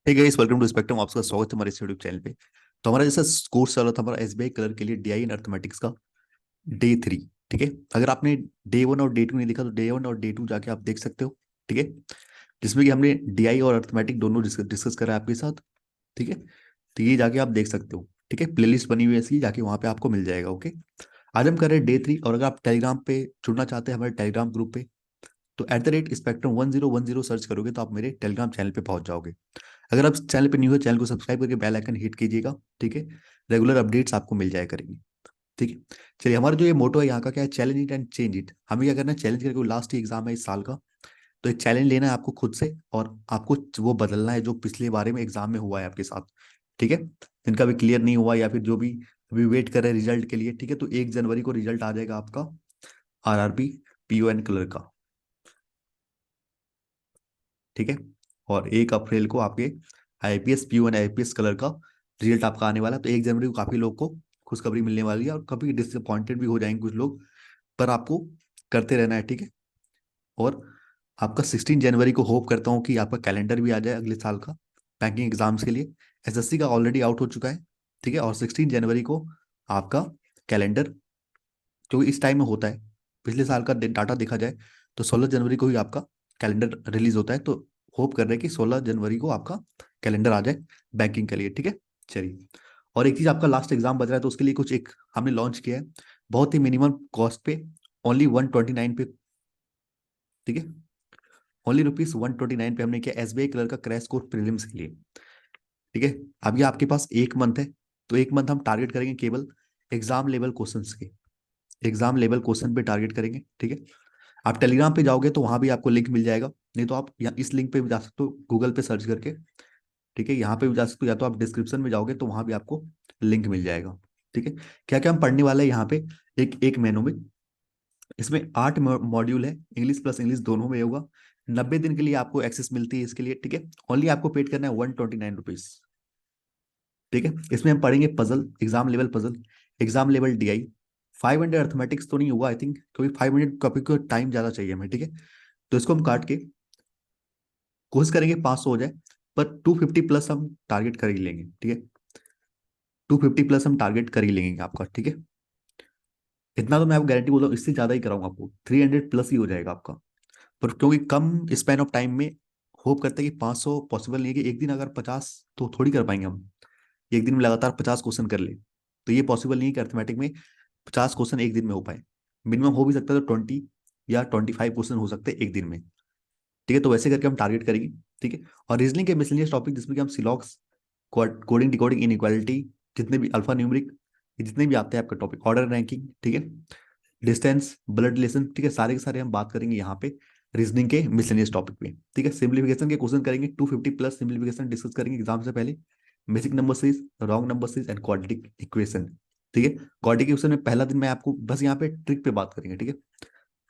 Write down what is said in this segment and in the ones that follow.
Hey guys, welcome to spectrum. आपका स्वागत है हमारे इस यूट्यूब चैनल पे। तो हमारा जैसा कोर्स चल रहा था हमारा एसबीआई कलर के लिए डीआई इन अर्थमेटिक्स का डे 3। ठीक है, अगर आपने डे 1 और डे 2 नहीं देखा तो डे 1 और डे 2 जाके आप देख सकते हो। ठीक है, जिसमें कि हमने डीआई और अर्थमेटिक दोनों डिस्कस करा है आपके साथ। ठीक है, तो ये जाके आप देख सकते हो। ठीक है, प्लेलिस्ट बनी हुई है इसकी, जाके वहाँ पे आपको मिल जाएगा। ओके, आज हम कर रहे हैं डे 3। और अगर आप टेलीग्राम पे जुड़ना चाहते हैं हमारे टेलीग्राम ग्रुप पे, तो @spectrum1010 सर्च करोगे तो आप मेरे टेलीग्राम चैनल पे पहुंच जाओगे। अगर आप चैनल पे न्यू हो, चैनल को सब्सक्राइब करके बेल आइकन हिट कीजिएगा। ठीक है, रेगुलर अपडेट्स आपको मिल जाया करेंगी। ठीक है, चलिए, हमारा जो ये मोटो है यहाँ का क्या है, challenge it and change it. हमें क्या करना है, चैलेंज करके, लास्ट ही एग्जाम है इस साल का, तो एक चैलेंज लेना है आपको खुद से, और आपको वो बदलना है जो पिछले बारे में एग्जाम में हुआ है आपके साथ। ठीक है, जिनका भी क्लियर नहीं हुआ या फिर जो भी अभी वेट कर रहे हैं रिजल्ट के लिए। ठीक है, तो 1 जनवरी को रिजल्ट आ जाएगा आपका आरआरबी पीओएन कलर का। ठीक है, और 1 अप्रैल को आपके IPS PO and IPS colour का रिजल्ट आपका आने वाला है। तो 1 जनवरी को काफी लोग को खुशखबरी मिलने वाली है, और कभी डिसअपॉइंटेड भी हो जाएंगे कुछ लोग, पर आपको करते रहना है। ठीक है, और आपका 16 जनवरी को होप करता हूँ कि आपका कैलेंडर भी आ जाए अगले साल का बैंकिंग एग्जाम्स के लिए। एसएससी का ऑलरेडी आउट हो चुका है। ठीक है, और 16 जनवरी को आपका कैलेंडर, जो इस टाइम में होता है, पिछले साल का डाटा देखा जाए तो 16 जनवरी को ही आपका कैलेंडर रिलीज होता है। तो होप कर रहे हैं कि 16 जनवरी को आपका कैलेंडर आ जाए बैंकिंग के लिए। ठीक है, चलिए, और एक चीज, आपका लास्ट एग्जाम बच रहा है तो उसके लिए कुछ एक हमने लॉन्च किया है, बहुत ही मिनिमम कॉस्ट पे, ओनली 129 पे। ठीक है, ओनली ₹129 पे हमने किया एसबीआई कलर का क्रैश कोर्स प्रीलिम्स के लिए। ठीक है, अभी आपके पास 1 मंथ है, तो 1 मंथ हम टारगेट करेंगे केवल एग्जाम लेवल क्वेश्चंस के, एग्जाम लेवल क्वेश्चन पे टारगेट करेंगे। ठीक है, आप टेलीग्राम पे जाओगे तो वहां भी आपको लिंक मिल जाएगा, नहीं तो आप यहाँ इस लिंक पे भी जा सकते हो गूगल पे सर्च करके। ठीक है, यहाँ पे भी जा सकते हो, या तो आप डिस्क्रिप्शन में जाओगे तो वहां भी आपको लिंक मिल जाएगा। ठीक है, क्या क्या हम पढ़ने वाले हैं यहाँ पे, एक एक मेनू में, इसमें 8 मॉड्यूल है, इंग्लिश प्लस इंग्लिश दोनों में होगा। 90 दिन के लिए आपको एक्सेस मिलती है इसके लिए। ठीक है, ओनली आपको पेड करना है ₹129। ठीक है, इसमें हम पढ़ेंगे puzzle, exam level puzzle, exam level DI. 500 arithmetics तो नहीं होगा आई थिंक, क्योंकि 500 कॉपी को टाइम ज्यादा चाहिए हमें। ठीक है, तो इसको हम काट के कोशिश करेंगे 500 हो जाए, पर 250 प्लस हम टारगेट कर ही लेंगे। ठीक है, 250 प्लस हम टारगेट कर ही लेंगे आपका। ठीक है, इतना तो मैं आपको गारंटी बोलता हूँ, इससे ज्यादा ही कराऊंगा आपको, 300 प्लस ही हो जाएगा आपका। पर क्योंकि कम स्पैन ऑफ टाइम में होप करते हैं कि 500 पॉसिबल नहीं है, कि एक दिन अगर 50 तो थोड़ी कर पाएंगे हम, एक दिन में लगातार 50 क्वेश्चन कर ले, तो ये पॉसिबल नहीं है कि अर्थमेटिक में 50 क्वेश्चन एक दिन में हो पाए। मिनिमम हो भी सकता है तो 20 या 25 क्वेश्चन हो सकते हैं एक दिन में। ठीक है, तो वैसे करके हम टारगेट करेंगे। ठीक है, और रीजनिंग के मिसलेनियस टॉपिक, जिसमें कि हम सिलॉक्स, कोडिंग डिकोडिंग इनइक्वालिटी, जितने भी अल्फा न्यूमरिक, जितने भी आते हैं आपके टॉपिक, ऑर्डर रैंकिंग, ठीक है, डिस्टेंस, ब्लड रिलेशन, ठीक है, सारे के सारे हम बात करेंगे यहाँ पे रीजनिंग के मिसलेनियस टॉपिक पे। ठीक है, सिंप्लीफिकेशन के क्वेश्चन करेंगे, 250 प्लस सिंप्लीफिकेशन डिस्कस करेंगे एग्जाम से पहले, basic number series, wrong number series and quadratic equation. ठीक है, क्वाड्रेटिक इक्वेशन में पहला दिन मैं आपको बस यहाँ पे ट्रिक पे बात करेंगे। ठीक है,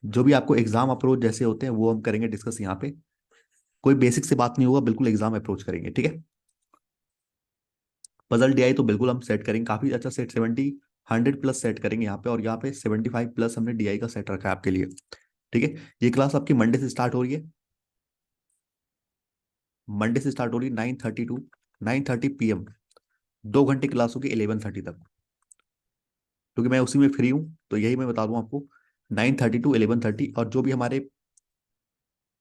जो भी आपको एग्जाम अप्रोच जैसे होते हैं वो हम करेंगे डिस्कस यहाँ पे, कोई बेसिक से बात नहीं होगा, बिल्कुल एग्जाम अप्रोच करेंगे। ठीक है, पजल डीआई तो बिल्कुल हम सेट करेंगे, काफी अच्छा सेट, 100 प्लस सेट करेंगे यहाँ पे, और यहाँ पे 75 प्लस हमने डीआई का सेट रखा है आपके लिए। ठीक है, ये क्लास आपकी मंडे से स्टार्ट हो रही है, मंडे से स्टार्ट हो रही है 9:30 टू 9:30 PM। 2 घंटे क्लास होगी 11:30 तक, क्योंकि मैं उसी में फ्री हूँ, तो यही मैं बता दूं आपको, 9:30 टू 11:30। और जो भी हमारे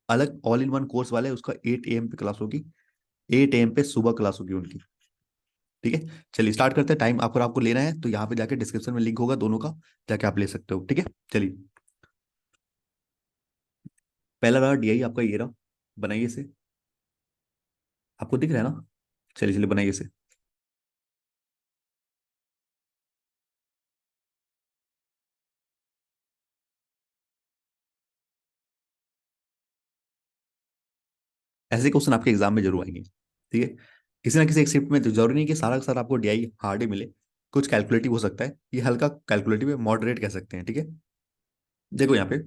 अलग ऑल इन वन कोर्स वाले हैं, उसका 8 AM पे क्लास होगी, 8 AM पे सुबह क्लास होगी उनकी। ठीक है, चलिए स्टार्ट करते हैं। टाइम आपको आपको लेना है तो यहाँ पे जाके डिस्क्रिप्शन में लिंक होगा दोनों का, जाके आप ले सकते हो। ठीक है, चलिए, पहला रहा डीआई आपका, ये रहा, बनाइए इसे, आपको दिख रहा है ना, चलिए चलिए बनाइए इसे। ऐसे क्वेश्चन आपके एग्जाम में जरूर आएंगे। ठीक है, किसी ना किसी एक शिफ्ट में, तो जरूरी नहीं कि सारा का सारा आपको डीआई हार्ड ही मिले, कुछ कैलकुलेटिव हो सकता है, ये हल्का कैलकुलेटिव है, मॉडरेट कह सकते हैं। ठीक है, देखो यहाँ पे,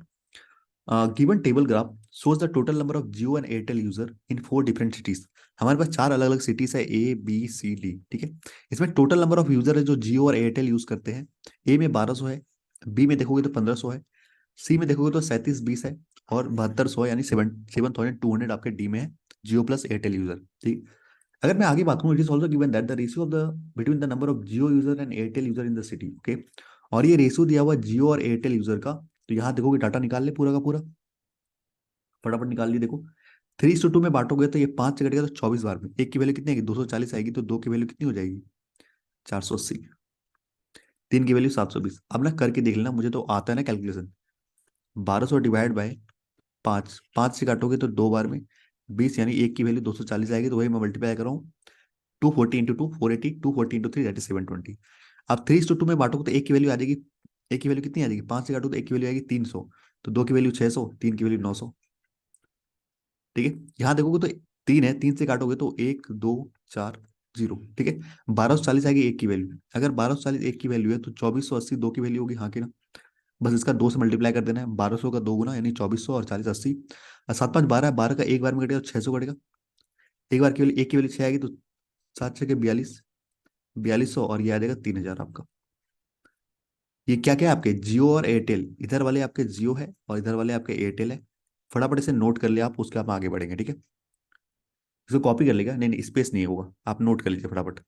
given table graph shows the total number of Jio and Airtel user in 4 different cities. हमारे पास 4 अलग अलग सिटीज है, A B C D। ठीक है, इसमें टोटल नंबर ऑफ यूजर है जो जियो और एयरटेल यूज करते हैं। ए में 1200 है, बी में देखोगे तो 1500 है, सी में देखोगे तो 3720 है, और 7200 है, यानी 7,200 आपके डी में है, जियो प्लस एयरटेल यूजर। ठीक, अगर मैं आगे बात करूँ, it is also given that the ratio of the between the number of Jio user and Airtel user in the city, okay. और ये रेशियो दिया हुआ जियो और एयरटेल यूजर का, तो यहाँ देखोगे डाटा निकाल ले पूरा का पूरा, फटाफट निकाल लिए देखो। 3:2 में बांटोगे तो ये 5 से कटेगा तो 24 बार में एक की वैल्यू कितनी आएगी, 240 आएगी, तो दो की वैल्यू कितनी हो जाएगी, 480। तीन की वैल्यू 720। अब ना करके देख लेना, मुझे तो आता है ना कैलकुलेशन। 1200 डिवाइड बाय 5, 5 से काटोगे तो दो बार में 20, यानी एक की वैल्यू 240 आएगी, तो वही मैं मल्टीप्लाई कर रहा हूँ। 240 इंटू 2 480, 240 इंटू 3 दैट इज 720। अब 3:2 में बांटोगे तो एक की वैल्यू आ जाएगी, एक की वैल्यू कितनी आ जाएगी, 5 से काटो तो एक की वैल्यू आएगी 300, तो दो की वैल्यू 600, तीन की वैल्यू 900। ठीक है, यहाँ देखोगे तो तीन है, तीन से काटोगे तो एक दो चार जीरो, ठीक है। 1240 आएगी एक की वैल्यू, अगर 1240 एक की वैल्यू है तो 2480 दो की वैल्यू होगी, हाँ की ना। बस इसका दो से मल्टीप्लाई कर देना है, 1200 का दो गुना यानी 2400 और 40 80। और सात पाँच 12 है, 12 का एक बार में कटेगा तो 600 कटेगा। एक बार की वैल्यू, एक की वैल्यू 6 आएगी तो 7 6 के 42, 4200, और ये आ जाएगा 3000 आपका। ये क्या क्या है आपके, जियो और एयरटेल, इधर वाले आपके जियो है और इधर वाले आपके एयरटेल है। फटाफट इसे नोट कर लिया आप, उसके आप आगे बढ़ेंगे, ठीक है। इसको कॉपी कर लेगा, नहीं नहीं स्पेस नहीं होगा, आप नोट कर लीजिए फटाफट।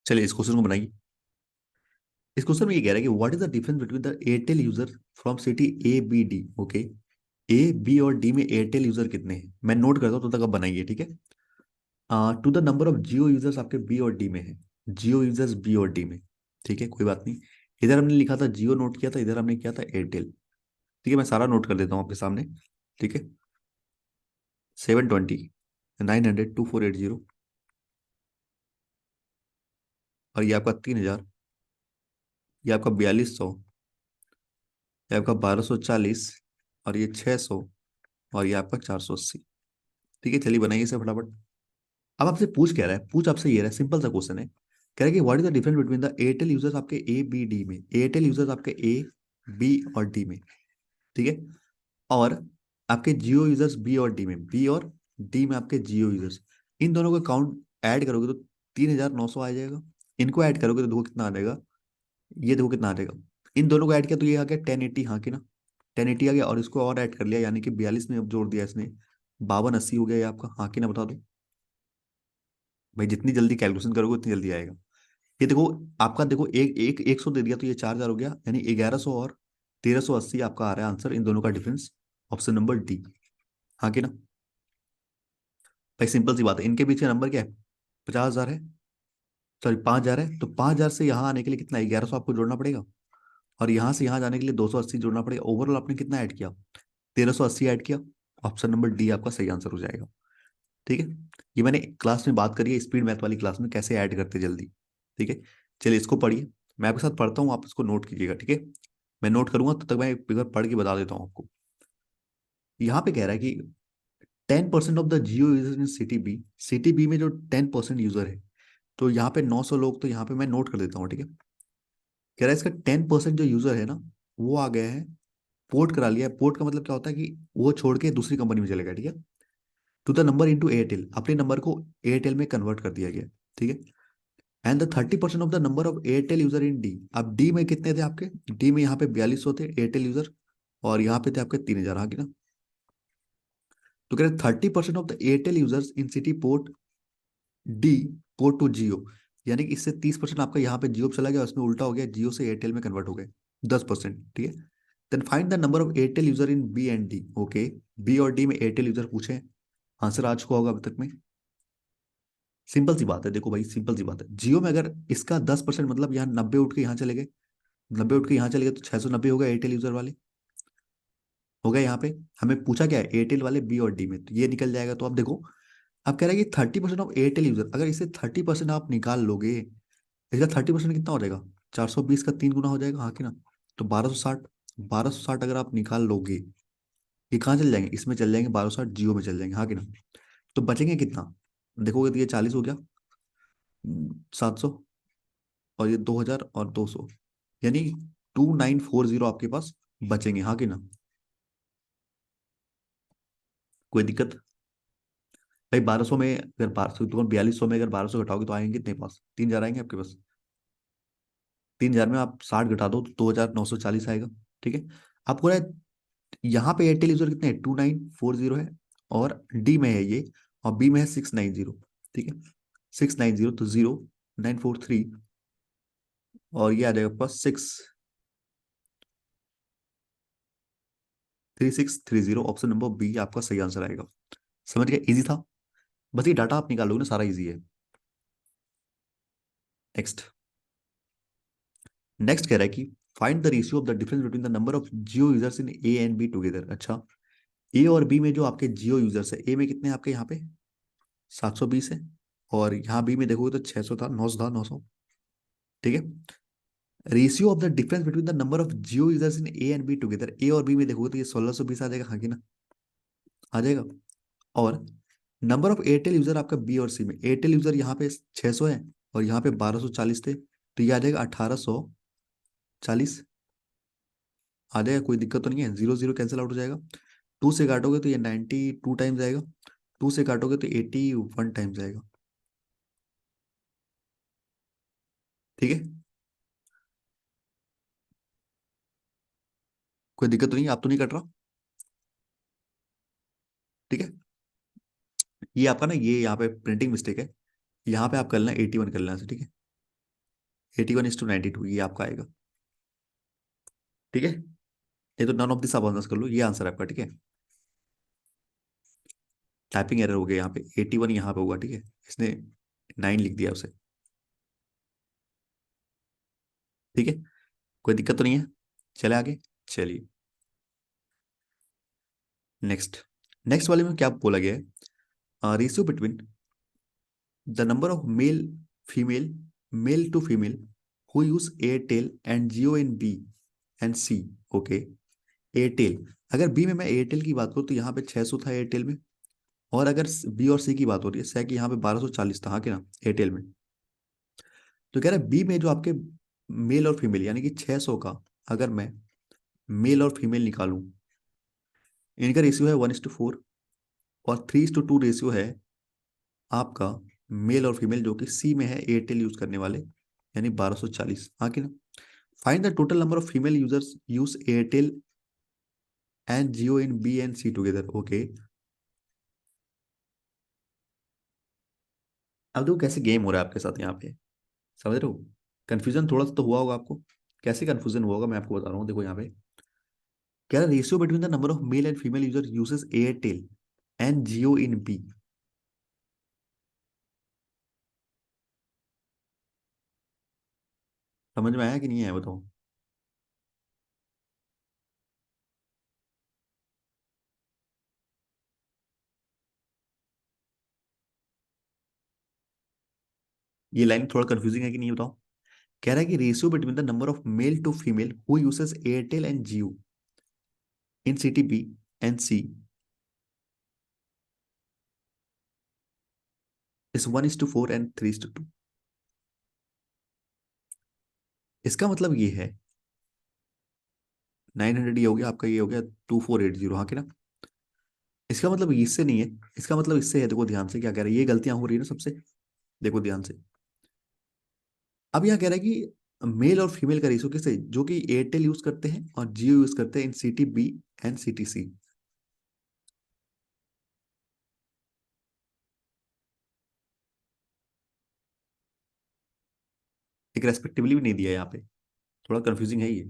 चलिए इस क्वेश्चन को बनाइए। इस क्वेश्चन में ये कह रहा है कि what is the difference between the Airtel user from city A B D, okay. A B और डी में एयरटेल यूजर कितने हैं, मैं नोट करता हूँ तो तक आप बनाइए, ठीक है। To the number of Jio users आपके बी और डी में है, जियो यूजर्स बी और डी में, ठीक है, कोई बात नहीं। इधर हमने लिखा था जियो, नोट किया था, इधर हमने किया था एयरटेल, ठीक है। मैं सारा नोट कर देता हूँ आपके सामने, ठीक है। 720, 900, 2480, और ये आपका 3000, ये आपका 4200, ये आपका 1240, और ये 600, और ये आपका 480। ठीक है, चलिए बनाइए इसे फटाफट। अब आपसे पूछ क्या रहा है, पूछ आपसे ये रहा है, सिंपल सा क्वेश्चन है। कह रहा है कि what is the difference between the Airtel users आपके ए बी डी में, एयरटेल यूजर्स आपके ए बी और डी में, ठीक है। और आपके जियो यूजर्स बी और डी में, बी और डी में आपके जियो यूजर्स, इन दोनों का काउंट ऐड करोगे तो 3900 आ जाएगा। इनको ऐड करोगे तो देखो कितना आ जाएगा, ये देखो कितना आ जाएगा। इन दोनों को ऐड किया तो ये आ गया 1080, हाँ कि ना। 1080 आ गया, और इसको और ऐड कर लिया यानी कि 42 में अब जोड़ दिया इसने, 5280 हो गया ये आपका, हाँ कि ना, बता दो भाई। जितनी जल्दी कैलकुलेशन करोगे उतनी जल्दी आएगा। ये देखो आपका, देखो एक एक 100 दे दिया तो ये 4000 हो गया, यानी 1100 और 1380 आपका आ रहा है आंसर, इन दोनों का डिफरेंस। ऑप्शन नंबर डी, हाँ कि ना। भाई सिंपल सी बात है, इनके पीछे नंबर क्या है, 50,000 है, सॉरी 5000 है, तो 5000 से यहाँ आने के लिए कितना, 1100 आपको जोड़ना पड़ेगा, और यहाँ से यहाँ जाने के लिए 280 जोड़ना पड़ेगा। ओवरऑल आपने कितना ऐड किया, 1380 ऐड किया। ऑप्शन नंबर डी आपका सही आंसर हो जाएगा, ठीक है। ये मैंने क्लास में बात करी है, स्पीड मैथ वाली क्लास में, कैसे ऐड करते जल्दी, ठीक है। चलिए इसको पढ़िए, मैं आपके साथ पढ़ता हूँ, आप इसको नोट कीजिएगा, ठीक है। मैं नोट करूंगा तो तक मैं एक बार पढ़ के बता देता हूँ आपको। यहाँ पे कह रहा है कि 10% of the Jio user in city B, city B में जो 10% यूजर है, तो यहाँ पे 900 लोग, तो यहाँ पे मैं नोट कर देता हूँ, ठीक है। कह रहा है इसका 10% जो यूजर है ना, वो आ गया है, पोर्ट करा लिया है। पोर्ट का मतलब क्या होता है कि वो छोड़ के दूसरी कंपनी में चले गया, ठीक है। To the number into Airtel, अपने नंबर को एयरटेल में कन्वर्ट कर दिया गया, ठीक है। And the 30% of the number of Airtel user in D, अब डी में कितने थे आपके, डी में यहाँ पे 4200 थे एयरटेल यूजर, और यहाँ पे थे आपके 3000, हाँ की ना। तो कह रहे 30% of the Airtel users in city port D, port to Jio, यानी कि इससे 30% आपका यहाँ पे जियो पे चला गया, उसमें उल्टा हो गया, जियो से एयरटेल में कन्वर्ट हो गए 10%, ठीक है। Then find the number of Airtel user in B and D, okay. B और डी में एयरटेल यूजर पूछे, आंसर आ चुका होगा अभी तक में। सिंपल सी बात है, देखो भाई सिंपल सी बात है, जियो में अगर इसका 10% मतलब यहाँ 90 उठ के यहाँ चले गए, 90 उठ के यहाँ चले गए तो 690 हो गया एयरटेल यूजर वाले, हो गया यहाँ पे। हमें पूछा क्या है, एयरटेल वाले बी और डी में, तो ये निकल जाएगा। तो आप देखो, अब कह रहा है कि 30% ऑफ एयरटेल यूजर, अगर इसे 30% आप निकाल लोगे, इसका 30% कितना हो जाएगा, 420 का 3 गुना हो जाएगा, हाँ कि ना। तो 1260, 1260 अगर आप निकाल लोगे, ये कहाँ चल जाएंगे, इसमें चल जाएंगे 1260, जियो में चल जाएंगे, हाँ कि ना। तो बचेंगे कितना, देखोगे तो ये 40 हो गया, 700, और ये 2000 और 200, यानी 2940 आपके पास बचेंगे, हाँ कि ना। कोई दिक्कत भाई, 1200 में अगर 1200 तो 4200 में अगर 1200 घटाओगे तो आएंगे कितने पास, 3000 आएंगे आपके पास। 3000 में आप 60 घटा दो तो 2940 आएगा। ठीक है। आपको ना यहाँ पे एयरटेल यूजर कितने हैं, 2940 है, और डी में है ये, और बी में है 690। ठीक है, 690 तो 0943, और ये आ जाएगा आपका 63630, ऑप्शन नंबर बी आपका सही आंसर आएगा। समझ गया, इजी था। बस ये डाटा आप निकालोगे ना, सारा इजी है। नेक्स्ट। नेक्स्ट कह रहा है कि find the ratio of the difference between the number of Jio users in A and B together. अच्छा, ए और बी में जो आपके जियो यूजर्स है, ए में कितने हैं आपके यहाँ पे, 720 है, और यहाँ बी में देखोगे तो 600 था, 900 था, 900। ठीक है। Ratio of the difference between the number of Jio users in A and B together, A और बी में देखोगे तो ये 1620 आ जाएगा, हाँ कि ना, आ जाएगा। और नंबर ऑफ एयरटेल यूजर आपका बी और सी में, एयरटेल यूजर यहाँ पे 600 है, और यहाँ पे 1240 थे, तो ये आ जाएगा 1840 आ जाएगा। कोई दिक्कत तो नहीं है, जीरो जीरो कैंसिल आउट हो जाएगा। टू से काटोगे तो ये 92 टाइम्स आएगा, टू से काटोगे तो 81 टाइम्स आएगा। ठीक है, कोई दिक्कत तो नहीं है, आप तो नहीं कट रहा। ठीक है, ये आपका ना, ये यहाँ पे प्रिंटिंग मिस्टेक है, यहाँ पे आप कर लेना 81 कर लेना, ठीक है, 81:92 ये आपका आएगा। ठीक है, ये तो नन ऑफ दिस आप आंसर कर लो, ये आंसर है आपका। ठीक है, टाइपिंग एरर हो गया यहाँ पे, 81 यहाँ पे होगा, ठीक है, इसने 9 लिख दिया उसे। ठीक है, कोई दिक्कत तो नहीं है, चले आगे। चलिए नेक्स्ट। नेक्स्ट वाले में क्या बोला गया है, ratio between the number of male female, male to female who use Airtel and Jio in B and C. Okay, Airtel, अगर बी में मैं एयरटेल की बात करूँ तो यहाँ पे 600 था एयरटेल में, और अगर बी और सी की बात हो रही है, सी की यहाँ पे 1240 था, हाँ कि ना, एयरटेल में। तो कह रहा है बी में जो आपके मेल और फीमेल, यानी कि 600 का अगर मैं मेल और फीमेल निकालूं, इनका रेशियो है 1:4, और 3:2 रेशियो है आपका मेल और फीमेल जो कि सी में है, एयरटेल यूज करने वाले, यानी 1240, हाँ कि ना। Find the total number of female users use Airtel and Jio in B and C together. Okay, अब देखो कैसे गेम हो रहा है आपके साथ यहाँ पे, समझ रहे हो। कंफ्यूजन थोड़ा सा तो हुआ होगा आपको, कैसे कंफ्यूजन हुआ होगा मैं आपको बता रहा हूँ, देखो यहाँ पे क्या ratio between the number of male and female user uses Airtel and Jio in B. समझ में आया कि नहीं आया बताओ। ये लाइन थोड़ा कंफ्यूजिंग है कि नहीं बताओ। कह रहा है कि ratio between the number of male to female who uses Airtel and Jio in city B and C is 1:4 and 3:2। इसका मतलब ये है 900, ये हो गया आपका, ये हो गया 2480, हाँ कि ना। इसका मतलब इससे नहीं है, इसका मतलब इससे है, देखो ध्यान से क्या कह रहा है, ये गलतियां हो रही है ना सबसे, देखो ध्यान से। अब यहाँ कह रहा है कि मेल और फीमेल का रेशियो किससे, जो कि एयरटेल यूज करते हैं और जियो यूज करते हैं in city B and city C. एक रेस्पेक्टिवली भी नहीं दिया यहाँ पे, थोड़ा कंफ्यूजिंग है ये।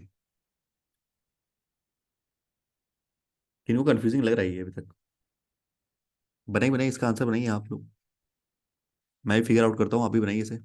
किनको कंफ्यूजिंग लग रहा है ये अभी तक। बनाई बनाई इसका आंसर बनाइए आप लोग, मैं भी फिगर आउट करता हूँ, आप भी बनाइए इसे।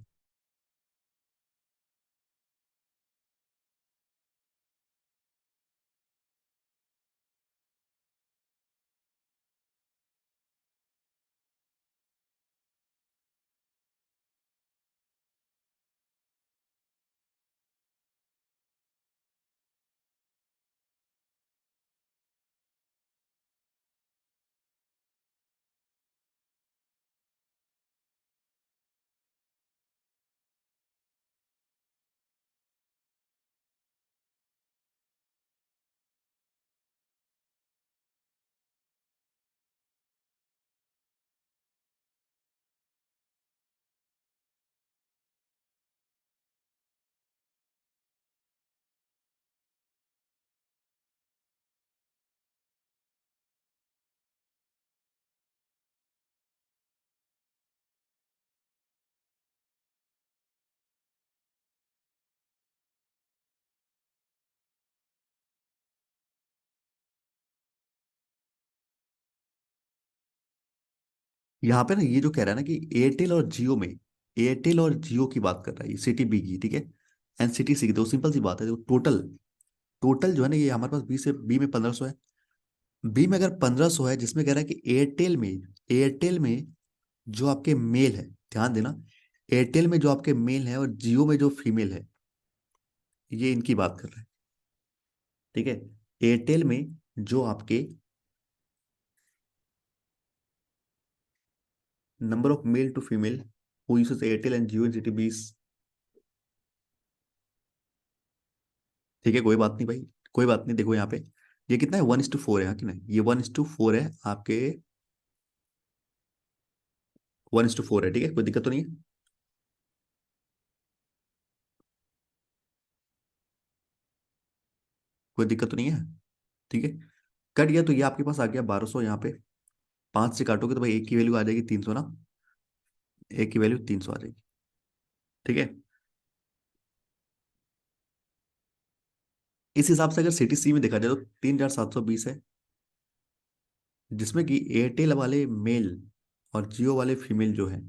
यहाँ पे ना ये जो कह रहा है ना कि एयरटेल और जियो में, एयरटेल और जियो की बात कर रहा है ये, सिटी बी की, ठीक है, एंड सिटी सी की, तो सिंपल सी बात है, देखो टोटल, टोटल जो है ना ये हमारे पास बी में 1500 है। बी में अगर 1500 है, जिसमें कह रहा है कि एयरटेल में, एयरटेल में जो आपके मेल है, ध्यान देना, एयरटेल में जो आपके मेल है और जियो में जो फीमेल है, ये इनकी बात कर रहा है, ठीक है। एयरटेल में जो आपके number of male to female who uses Airtel and Jio in city बीस, ठीक है, कोई बात नहीं भाई, कोई बात नहीं, देखो यहाँ पे ये कितना है, 1:4 है, हाँ कि नहीं, ये 1:4 है आपके, 1:4 है, ठीक है, कोई दिक्कत तो नहीं है। कोई दिक्कत तो नहीं है, ठीक है। कट गया तो ये आपके पास आ गया 1200 यहाँ पे, 5 से काटोगे तो भाई एक की वैल्यू आ जाएगी 300 ना, एक की वैल्यू 300 आ जाएगी, ठीक है। इस हिसाब से अगर सिटी सी में देखा जाए तो 3720 है, जिसमें कि एयरटेल वाले मेल और जियो वाले फीमेल जो है,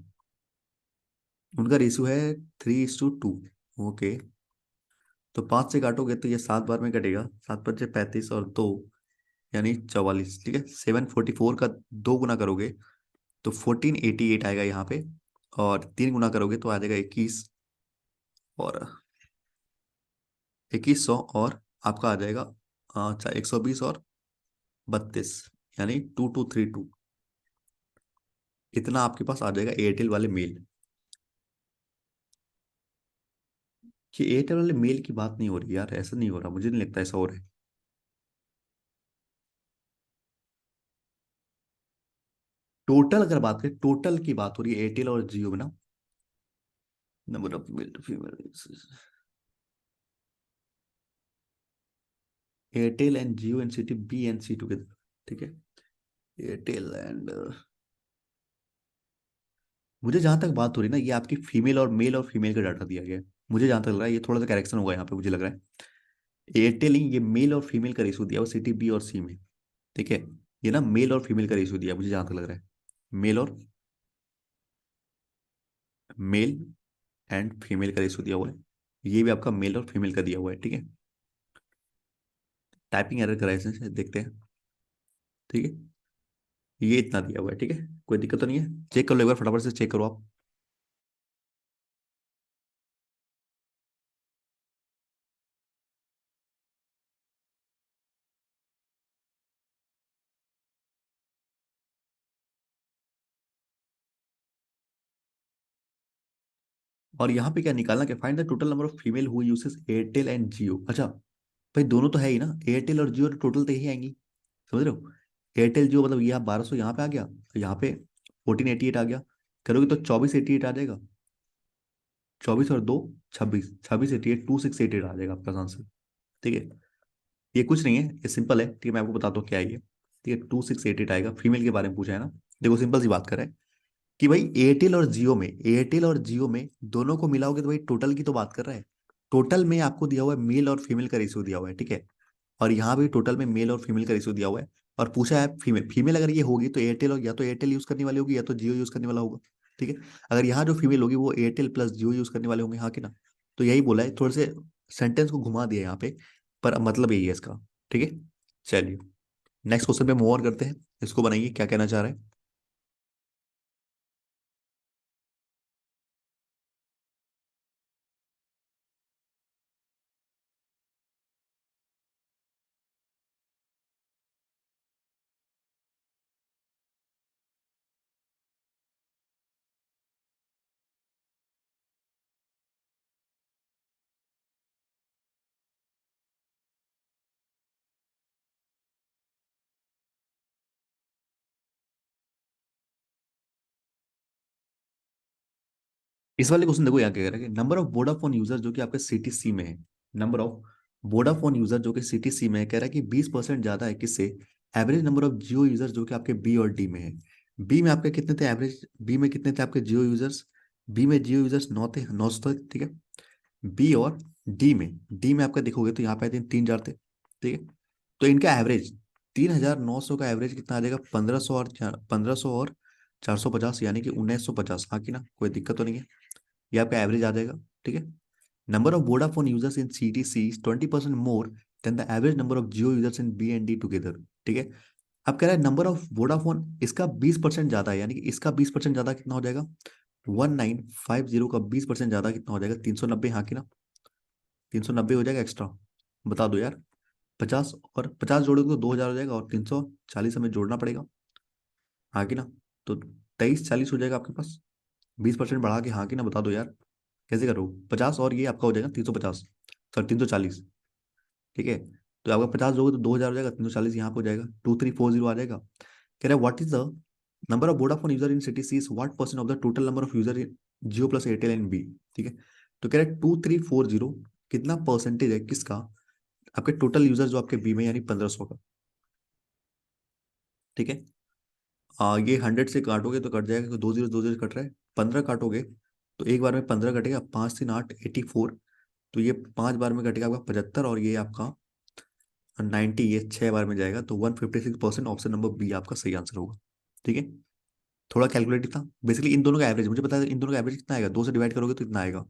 उनका रेशियो है 3:2। ओके, तो 5 से काटोगे तो ये 7 बार में कटेगा, 7×5 = 35 और 2 यानी 44, ठीक है। 744 का 2 गुना करोगे तो 1488 आएगा यहाँ पे, और 3 गुना करोगे तो आ जाएगा 21, और 2100, और आपका आ जाएगा, अच्छा, 120 और 32, यानी 2232, इतना आपके पास आ जाएगा एयरटेल वाले मेल। कि एयरटेल वाले मेल की बात नहीं हो रही यार, ऐसा नहीं हो रहा, मुझे नहीं लगता ऐसा हो रहा है। टोटल अगर बात करें, टोटल की बात हो रही है एयरटेल और जियो में ना, number of male to female, Airtel and Jio and city B and C together, ठीक है। एयरटेल एंड, मुझे जहां तक बात हो रही है ना, ये आपकी फीमेल और मेल और फीमेल का डाटा दिया गया है। मुझे जहां तक लग रहा है ये थोड़ा सा करेक्शन होगा यहाँ पे, मुझे लग रहा है एयरटेल ही ये मेल और फीमेल का रेशियो दिया हुआ सिटी बी और सी में, ठीक है। ये ना मेल और फीमेल का रेशियो दिया है, मुझे जहां तक लग रहा है, मेल और मेल एंड फीमेल का रेशियो दिया हुआ है, ये भी आपका मेल और फीमेल का दिया हुआ है, ठीक है। टाइपिंग एरर करा है इसने, देखते हैं, ठीक है। ये इतना दिया हुआ है, ठीक है, कोई दिक्कत तो नहीं है, चेक कर लो एक बार, फटाफट से चेक करो आप। और यहाँ पे क्या निकालना, क्या, find the total number of female who uses Airtel and Jio, अच्छा भाई दोनों तो है ही ना, एयरटेल और जियो तो टोटल तो यही आएंगी, समझ रहे हो। एयरटेल जियो मतलब ये 1200 यहाँ पे आ गया, तो यहाँ पे 1488 आ गया, करोगे तो 2488 आ जाएगा, 24 और 2 26, 2688, 2688 आ जाएगा आपका आंसर, ठीक है। ये कुछ नहीं है, ये सिंपल है, ठीक है, मैं आपको बताता हूँ क्या है ये, ठीक है। 2688 आएगा, फीमेल के बारे में पूछा है ना, देखो सिंपल सी बात करें कि भाई एयरटेल और जियो में, एयरटेल और जियो में दोनों को मिलाओगे तो भाई टोटल की तो बात कर रहा है, टोटल में आपको दिया हुआ है मेल और फीमेल का रेशियो दिया हुआ है, ठीक है। और यहाँ भी टोटल में मेल और फीमेल का रेशियो दिया हुआ है, और पूछा है फीमेल, फीमेल अगर ये होगी तो एयरटेल, या तो एयरटेल यूज करने वाली होगी या तो जियो यूज करने वाला होगा, ठीक है। अगर यहाँ जो फीमेल होगी वो एयरटेल प्लस जियो यूज करने वाले होंगे, हाँ कि ना। तो यही बोला है, थोड़े से सेंटेंस को घुमा दिया यहाँ पे, पर मतलब यही है इसका, ठीक है। चलिए नेक्स्ट क्वेश्चन पे मूव ऑन करते हैं, इसको बनाइए, क्या कहना चाह रहे हैं। इस वाले क्वेश्चन देखो यहाँ क्या कह रहा है कि नंबर ऑफ वोडाफोन यूजर जो कि आपके सिटी सी में है, नंबर ऑफ वोडाफोन यूजर जो कि सिटी सी में है, कह रहा है कि 20% ज्यादा है किससे, average number of Jio user जो कि आपके बी और डी में है। बी में आपके कितने थे एवरेज, बी में कितने थे आपके जियो यूजर्स, बी में जियो यूजर्स 9 थे, 900 थे, ठीक है। बी और डी में आपका देखोगे तो यहाँ पे 3,000 थे, ठीक है। तो इनका एवरेज 3,900 का एवरेज कितना आ जाएगा, 1500 और 1500 और 450 यानी कि 1950, हाँ कि ना, कोई दिक्कत तो नहीं है, ये आपका एवरेज आ जाएगा। ठीक है। Number of Vodafone users in CTC is 20% more than the average number of Jio users in BND together. ठीक है। अब कह रहा है नंबर ऑफ वोडाफोन, इसका 20% ज्यादा है, यानी कि इसका 20% ज्यादा कितना हो जाएगा, 1950 का 20% ज्यादा कितना हो जाएगा, 390, हाँ कि ना, 390 हो जाएगा एक्स्ट्रा। बता दो यार। 50 और 50 जोड़ोगे तो 2000 हो जाएगा, और 340 हमें जोड़ना पड़ेगा, हाँ कि ना। तो 2340 हो जाएगा आपके पास, 20% बढ़ा के, हाँ कि ना, बता दो यार। कैसे करो, 50 और ये आपका हो जाएगा 350, सर 340। ठीक है। तो आपका 50 दोगे तो 2000 हो जाएगा, 340 यहाँ पे हो जाएगा, 2340 आ जाएगा। कह रहा है what is the number of Vodafone user in city C is what percent of the total number of user in Jio plus Airtel and B. ठीक है। तो कह रहा है 2340 कितना परसेंटेज है किसका, आपके टोटल यूजर जो आपके बी में, यानी 1500 का। ठीक है। ये 100 से काटोगे तो कट जाएगा, क्योंकि 2 जीरो कट रहा है। 15 काटोगे तो एक बार में 15 कटेगा, 5 3 8 84। तो ये 5 बार में कटेगा आपका 75, और ये आपका 90, ये 6 बार में जाएगा, तो 156%, ऑप्शन नंबर बी आपका सही आंसर होगा। ठीक है। थोड़ा कैलकुलेटिव था, बेसिकली इन दोनों का एवरेज मुझे पता है, इन दोनों का एवरेज कितना आएगा, 2 से डिवाइड करोगे तो इतना आएगा,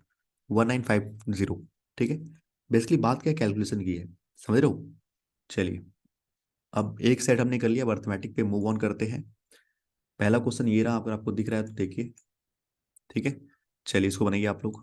1950। ठीक है। बेसिकली बात क्या कैलकुलेशन की है, समझ रहे हो। चलिए, अब एक सेट हमने कर लिया, अब अर्थमेटिक पे मूव ऑन करते हैं। पहला क्वेश्चन ये रहा, अगर आपको दिख रहा है तो देखिए। ठीक है। चलिए इसको बनाइए आप लोग।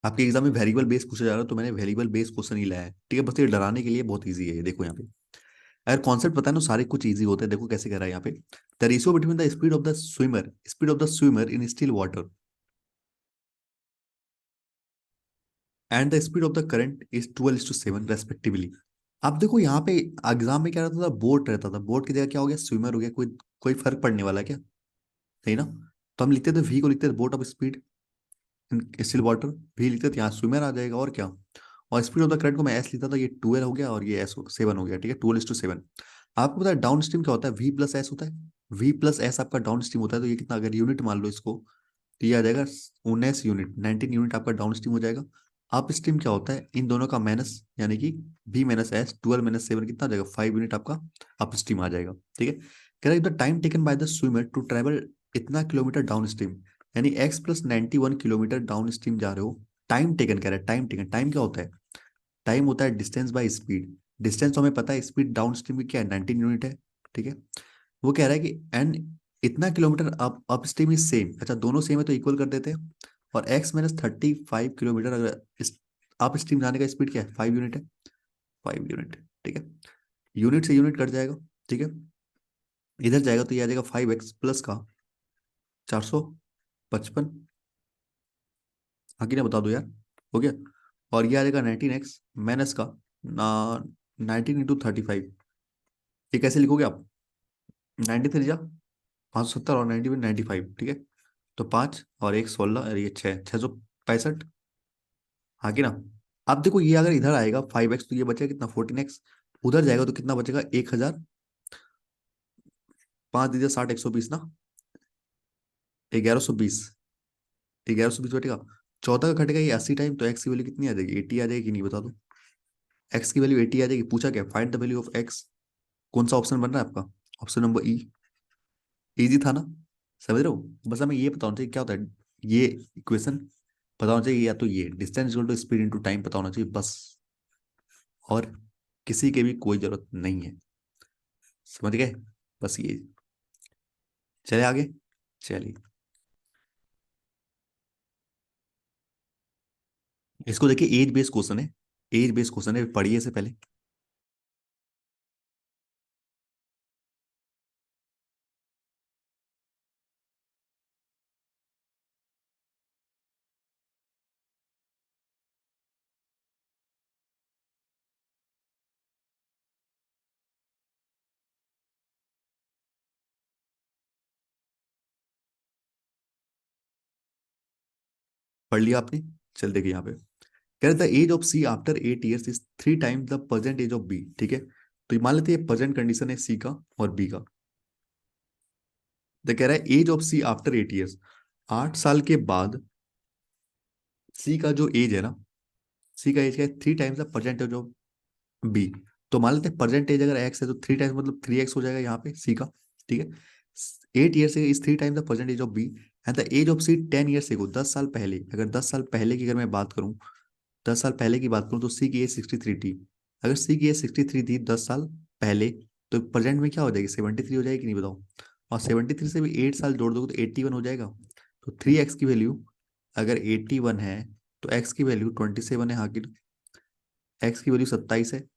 आपके एग्जाम में वेरिएबल बेस पूछा जा रहा है, तो मैंने वेरिएबल बेस क्वेश्चन ही लाया है। ठीक है, बस ये डराने के लिए, बहुत ईजी है ये, देखो यहाँ पे। अगर कॉन्सेप्ट पता है ना, सारे कुछ इजी होते हैं। देखो कैसे कह रहा है यहाँ पे, the ratio between the speed of the swimmer in still water and the speed of the current is 12:7 respectively. अब देखो यहाँ पे एग्जाम में क्या रहता था, बोट रहता था, बोट की जगह क्या हो गया, स्विमर हो गया, कोई कोई फर्क पड़ने वाला है क्या, नहीं ना। तो हम लिखते थे वी को, लिखते थे boat of speed in still water, भी लिखते थे, यहाँ स्विमर आ जाएगा, और क्या। और स्पीड ऑफ द करंट को मैं एस लिखता था, ये 12 हो गया, और ये एस 7 हो गया। ठीक है, 12:7। आपको पता है डाउन स्ट्रीम क्या होता है, वी प्लस एस होता है। वी प्लस एस आपका डाउन स्ट्रीम होता है, तो ये कितना, अगर यूनिट मान लो इसको, तो ये आ जाएगा 19 यूनिट, 19 यूनिट आपका डाउन स्ट्रीम हो जाएगा। अप स्ट्रीम क्या होता है, इन दोनों का माइनस, यानी कि बी माइनस एस, 12 - 7 कितना आ जाएगा, 5 यूनिट आपका अप स्ट्रीम आ जाएगा। ठीक है। कह रहा है the time taken by the swimmer to travel इतना किलोमीटर डाउन स्ट्रीम, यानी X plus 91 kilometre downstream जा रहे हो। टाइम टेकन कह रहा है, टाइम टेकन, टाइम क्या होता है, टाइम होता है डिस्टेंस बाय स्पीड। डिस्टेंस तो हमें पता है, स्पीड डाउन स्ट्रीम की क्या है, 19 यूनिट है। ठीक है। वो कह रहा है कि एन इतना kilometre up stream is same, अच्छा दोनों सेम है तो इक्वल कर देते हैं। और x - 35 किलोमीटर, अगर इस अप स्ट्रीम जाने का स्पीड क्या है, 5 यूनिट है, 5 यूनिट। ठीक है। यूनिट से यूनिट कट जाएगा। ठीक है। इधर जाएगा तो ये आ जाएगा 5x प्लस का 455। आगे ना बता दो यार, हो गया। और ये आ जाएगा 19x माइनस का 19 × 35। ये कैसे लिखोगे आप, 93 जा 570, और 90 में 95। ठीक है। तो 5 और 1 16, और ये 6 665। हाँ कि ना। अब देखो ये अगर इधर आएगा 5x, तो ये बचेगा कितना, 14x। उधर जाएगा तो कितना बचेगा, 1000, 5 × 60 120 ना, 1120। 1120 बचेगा, 14 का घटेगा ये 80 टाइम, तो एक्स की वैल्यू कितनी आ जाएगी, 80 आ जाएगी, नहीं बता दो। एक्स की वैल्यू 80 आ जाएगी। पूछा क्या, find the value of x. कौन सा ऑप्शन बन रहा है आपका, ऑप्शन नंबर ई। इजी था ना, समझ रहे हो। बस हमें ये पता होना चाहिए क्या होता है, ये इक्वेशन पता होना चाहिए, या तो ये distance equal to speed into time पता होना चाहिए, बस। और किसी की भी कोई जरूरत नहीं है। समझ गए? बस ये। चले आगे। चलिए, इसको देखिए, एज बेस्ड क्वेश्चन है। एज बेस्ड क्वेश्चन है, पढ़िए से पहले। पढ़ लिया आपने? चल देखिए यहाँ पे कह रहा था age of C after 8 years is 3 times the present age of B. ठीक है, तो ये मान लेते हैं प्रेजेंट कंडीशन है सी का और बी का। तो कह रहा है age of C after 8 years, 8 साल के बाद सी का जो एज है ना, सी का एज क्या है, 3 times the present age of B. तो मान लेते हैं परसेंटेज अगर एक्स है तो 3 times मतलब 3x हो जाएगा यहाँ पे सी का। ठीक है, 8 years is 3 times the percentage of B. And the age of C 10 years एगो, 10 साल पहले, अगर 10 साल पहले की अगर मैं बात करूँ, 10 साल पहले की बात करूँ तो सी की एज 63 थी। अगर सी की एज 63 थी 10 साल पहले, तो प्रेजेंट में क्या हो जाएगी, 73 हो जाएगी, नहीं बताओ। और 73 से भी 8 साल जोड़ दोगे तो 81 हो जाएगा। तो 3x की वैल्यू अगर 81 है तो एक्स की वैल्यू 27 है। हाँ की एक्स की वैल्यू 27 है।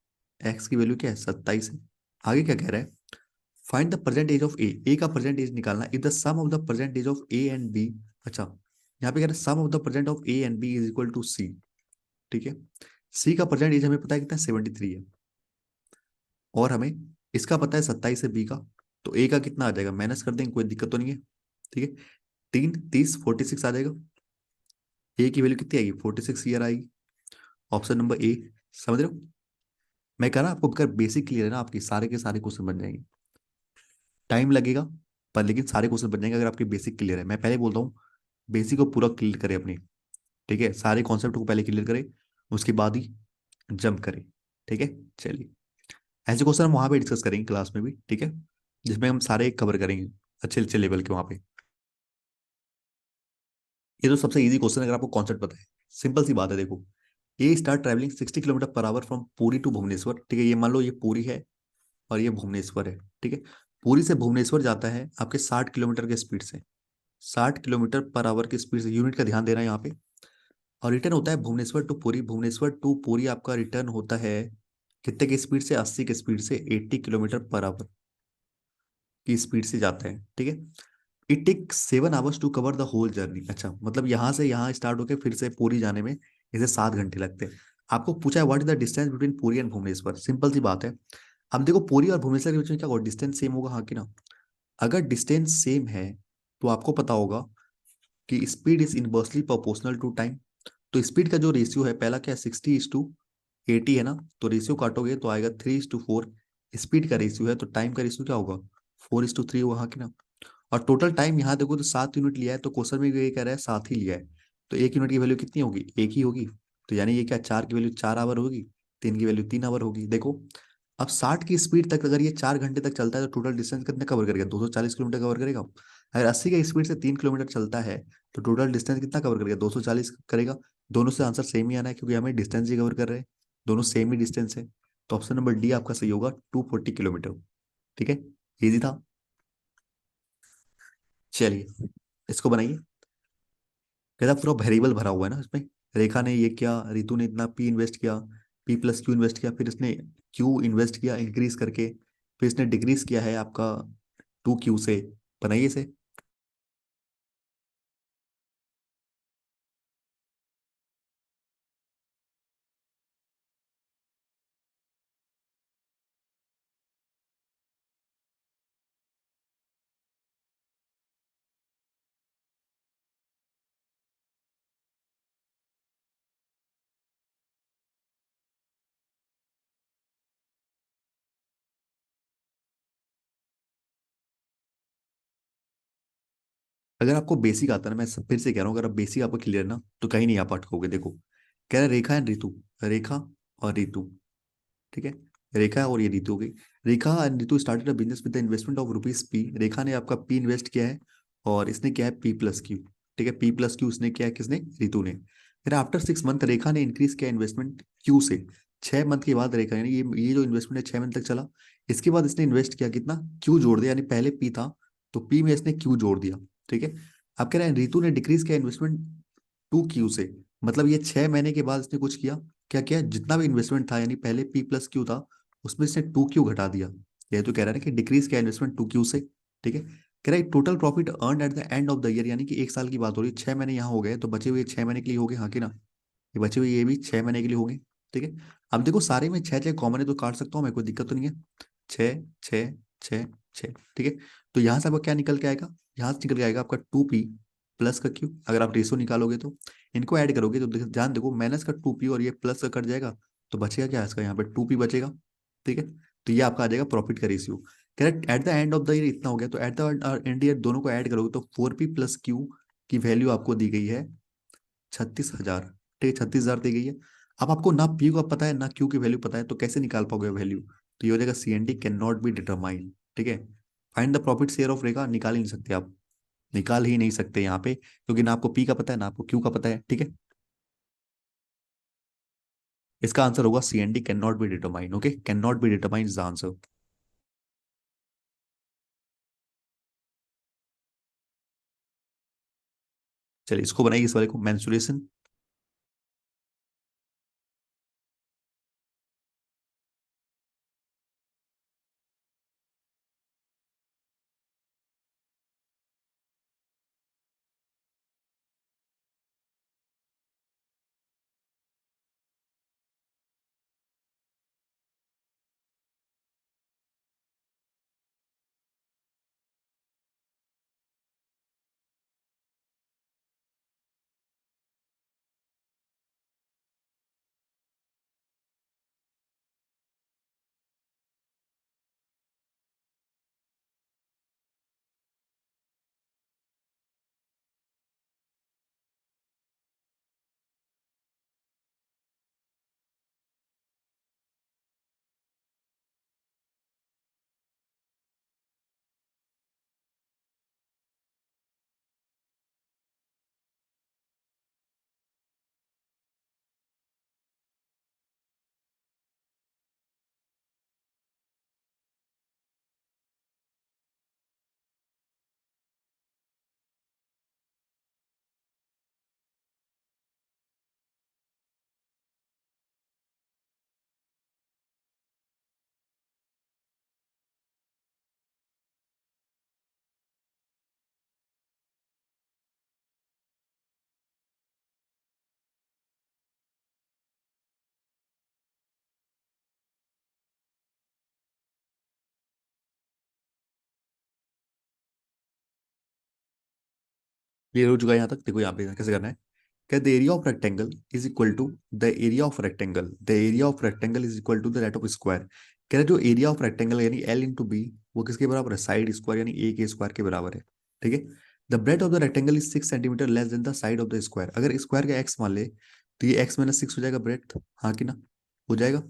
एक्स की वैल्यू क्या है, 27 है। आगे क्या कह रहा है, find the present age of A का प्रेजेंट एज निकालना is the sum of the present age of A and B. अच्छा, यहाँ पे कह रहा है sum of the present of A and B is equal to C. ठीक है, सी का प्रेजेंट एज हमें पता है कितना, 73 है। और हमें इसका पता है 27 है बी का। तो ए का कितना आ जाएगा, माइनस कर देंगे, कोई दिक्कत तो नहीं है। ठीक है, 3 30 46 आ जाएगा। ए की वैल्यू कितनी आएगी, 46 ईयर आएगी। Option number A. समझ रहे हो? मैं कह रहा आपको अगर बेसिक क्लियर है ना, आपके सारे के सारे क्वेश्चन बन जाएंगे। टाइम लगेगा पर लेकिन सारे क्वेश्चन बन जाएंगे अगर आपकी बेसिक क्लियर है। मैं पहले बोलता हूँ, बेसिक को पूरा क्लियर करें अपनी। ठीक है, सारे कॉन्सेप्ट को पहले क्लियर करें, उसके बाद ही जंप करें। ठीक है, चलिए। ऐसे क्वेश्चन हम वहां पे डिस्कस करेंगे क्लास में भी। ठीक है, जिसमें हम सारे कवर करेंगे अच्छे अच्छे लेवल के वहां पे। ये तो सबसे इजी क्वेश्चन है अगर आपको कॉन्सेप्ट पता है। सिंपल सी बात है, देखो। A start travelling 60 kilometre per hour from Puri to Bhubaneswar. ठीक है, ये मान लो ये पुरी है और ये भुवनेश्वर है। ठीक है, पुरी से भुवनेश्वर जाता है आपके 60 किलोमीटर के स्पीड से। 60 किलोमीटर पर आवर की स्पीड से, यूनिट का ध्यान देना है यहाँ पे। और रिटर्न होता है भुवनेश्वर टू पुरी। भुवनेश्वर टू पुरी आपका रिटर्न होता है कितने की स्पीड से, 80 की स्पीड से, 80 किलोमीटर पर आवर की स्पीड से जाता है। ठीक है, it take 7 hours to cover the whole journey. अच्छा, मतलब यहाँ से यहाँ स्टार्ट होकर फिर से पुरी जाने में इसे 7 घंटे लगते हैं। आपको पूछा है what is the distance between Puri and Bhubaneswar. Simple सी बात है, अब देखो पुरी और भुवनेश्वर के बीच में क्या होगा, डिस्टेंस सेम होगा, हाँ कि ना। अगर डिस्टेंस सेम है तो आपको पता होगा कि speed is inversely proportional to time. तो स्पीड का जो रेशियो है, पहला क्या है, 60:80 है ना, तो रेशियो काटोगे तो आएगा 3:4। स्पीड का रेशियो है तो टाइम का रेशियो क्या होगा, 4:3 होगा, हाँ कि ना। और टोटल टाइम यहाँ देखो तो 7 यूनिट लिया है, तो क्वेश्चन में भी ये कह रहा है 7 ही लिया है। तो 1 यूनिट की वैल्यू कितनी होगी, 1 ही होगी। तो यानी ये क्या, 4 की वैल्यू 4 आवर होगी, 3 की वैल्यू 3 आवर होगी। देखो, अब 60 की स्पीड तक अगर ये 4 घंटे तक चलता है तो टोटल डिस्टेंस कितना कवर करेगा, 240 किलोमीटर कवर करेगा। अगर 80 की स्पीड से 3 किलोमीटर चलता है तो टोटल डिस्टेंस कितना कवर करेगा, 240 करेगा। दोनों से आंसर सेम ही आना है क्योंकि हमें डिस्टेंस ही कवर कर रहे हैं, दोनों सेम ही डिस्टेंस है। तो ऑप्शन नंबर डी आपका सही होगा, 240 किलोमीटर। ठीक है, इजी था। चलिए, इसको बनाइए। कहता पूरा वेरिएबल भरा हुआ है ना इसमें। रेखा ने ये किया, रितु ने इतना पी इन्वेस्ट किया, पी प्लस क्यू इन्वेस्ट किया, फिर इसने क्यू इन्वेस्ट किया इंक्रीज करके, फिर इसने डिक्रीज किया है आपका 2Q से। बनाइए से। अगर आपको बेसिक आता है ना, मैं फिर से कह रहा हूँ, अगर आप बेसिक आपको क्लियर ना तो कहीं नहीं आप अटकोगे। देखो, कह रहा है रेखा एंड रितु, रेखा और रितु। ठीक है, रेखा और ये रितु हो गई। Rekha and Ritu started a business with the investment of rupees P. Rekha ने आपका पी इन्वेस्ट किया है और इसने किया है पी प्लस क्यू। ठीक है, पी प्लस क्यू इसने किया है, किसने, रितु ने। फिर आफ्टर 6 मंथ रेखा ने इंक्रीज किया इन्वेस्टमेंट क्यू से 6 मंथ के बाद रेखा, यानी ये जो इन्वेस्टमेंट है 6 मंथ तक चला, इसके बाद इसने इन्वेस्ट किया कितना, क्यू जोड़ दिया, यानी पहले पी था तो पी में इसने क्यू जोड़ दिया। ठीक है। अब कह रहे हैं रितु ने डिक्रीज किया इन्वेस्टमेंट 2Q से, मतलब ये 6 महीने के बाद इसने कुछ किया, क्या किया, जितना भी इन्वेस्टमेंट था यानी पहले P+Q था, उसमें इसने 2Q घटा दिया। ये तो कह रहा है ना कि डिक्रीज किया इन्वेस्टमेंट 2Q से। ठीक है। कह रहा है total profit earn at the end of the year, यानी कि 1 साल की बात हो रही है, 6 महीने यहाँ हो गए तो बचे हुए 6 महीने के लिए हो गए, हाँ कि ना, ये बचे हुए ये भी 6 महीने के लिए हो गए। ठीक है। अब देखो सारे में छः छः कॉमन है तो काट सकता हूँ मैं, कोई दिक्कत तो नहीं है। छः छः छः छः। ठीक है। तो यहाँ से आपका क्या निकल के आएगा, यहाँ से निकल के आएगा आपका 2P प्लस का Q। अगर आप रेशो निकालोगे तो इनको ऐड करोगे तो ध्यान देखो, माइनस का 2P और ये प्लस का कट जाएगा, तो बचेगा क्या इसका, यहाँ पे 2P बचेगा। ठीक है। तो ये आपका आ जाएगा प्रॉफिट का ratio. Correct. At the end of the year इतना हो गया, तो एट द एंड ईयर दोनों को ऐड करोगे तो 4P+Q की वैल्यू आपको दी गई है 36,000। ठीक है, 36,000 दी गई है। अब आपको ना पी का पता है ना क्यू की वैल्यू पता है, तो कैसे निकाल पाओगे वैल्यू, तो ये हो जाएगा CND can not be determine. ठीक है। Find the profit share of Rekha, निकाल ही नहीं सकते आप, निकाल ही नहीं सकते यहाँ पे, क्योंकि ना आपको पी का पता है ना आपको क्यू का पता है। ठीक है। इसका आंसर होगा CND can not be determine. Okay, can not be determine is the answer. चलिए इसको बनाइए, इस वाले को, मेंसुरेशन। क्लियर हो चुका है यहाँ तक। देखो यहाँ पे कैसे करना है, क्या the area of rectangle is equal to the area of rectangle, the area of rectangle is equal to the rate of square. कह रहे जो एरिया ऑफ रेक्टेंगल यानी L×B, वो किसके बराबर है, साइड स्क्वायर यानी A के स्क्वायर के बराबर है। ठीक है। The breadth of the rectangle is 6 centimetre less than the side of the square. अगर स्क्वायर का x मान ले तो ये x - 6 हो जाएगा ब्रेथ, हाँ कि ना, हो जाएगा।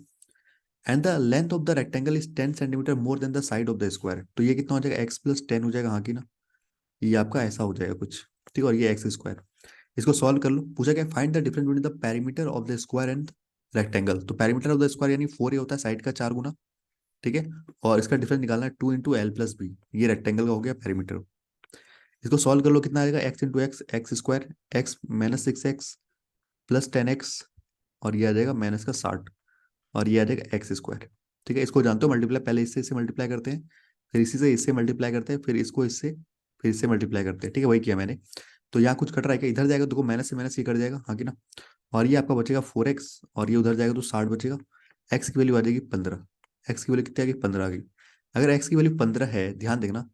And the length of the rectangle is 10 centimetre more than the side of the square, तो ये कितना हो जाएगा, x+10 हो जाएगा, हाँ कि ना, ये आपका ऐसा हो जाएगा कुछ। ठीक है। और ये एक्स स्क्वायर। इसको सॉल्व कर लो। पूछा क्या, find the difference between the perimeter of the square and rectangle. तो पेरीमीटर ऑफ द स्क्वायर यानी 4A होता है, साइड का 4 गुना। ठीक है। और इसका डिफरेंस निकालना है 2 × L+B, ये रेक्टेंगल का हो गया पेरीमीटर। इसको सॉल्व कर लो, कितना आएगा, x × x, x square, x - 6x plus 10x, और ये आ जाएगा -60, और ये आ जाएगा एक्स स्क्वायर। ठीक है। इसको जानते हो मल्टीप्लाई, पहले इससे मल्टीप्लाई करते हैं, फिर इसी से इससे मल्टीप्लाई करते हैं, फिर इसको इससे, फिर इससे मल्टीप्लाई करते हैं। ठीक है, वही किया मैंने। तो यहाँ कुछ कट रहा है क्या, इधर जाएगा, देखो माइनस से माइनस ये कट जाएगा, हाँ कि ना, और ये आपका बचेगा 4x, और ये उधर जाएगा तो 60 बचेगा। एक्स की वैल्यू आ जाएगी 15, एक्स की वैल्यू कितनी आ गई, 15 आ गई। अगर एक्स की वैल्यू 15 है, ध्यान देखना,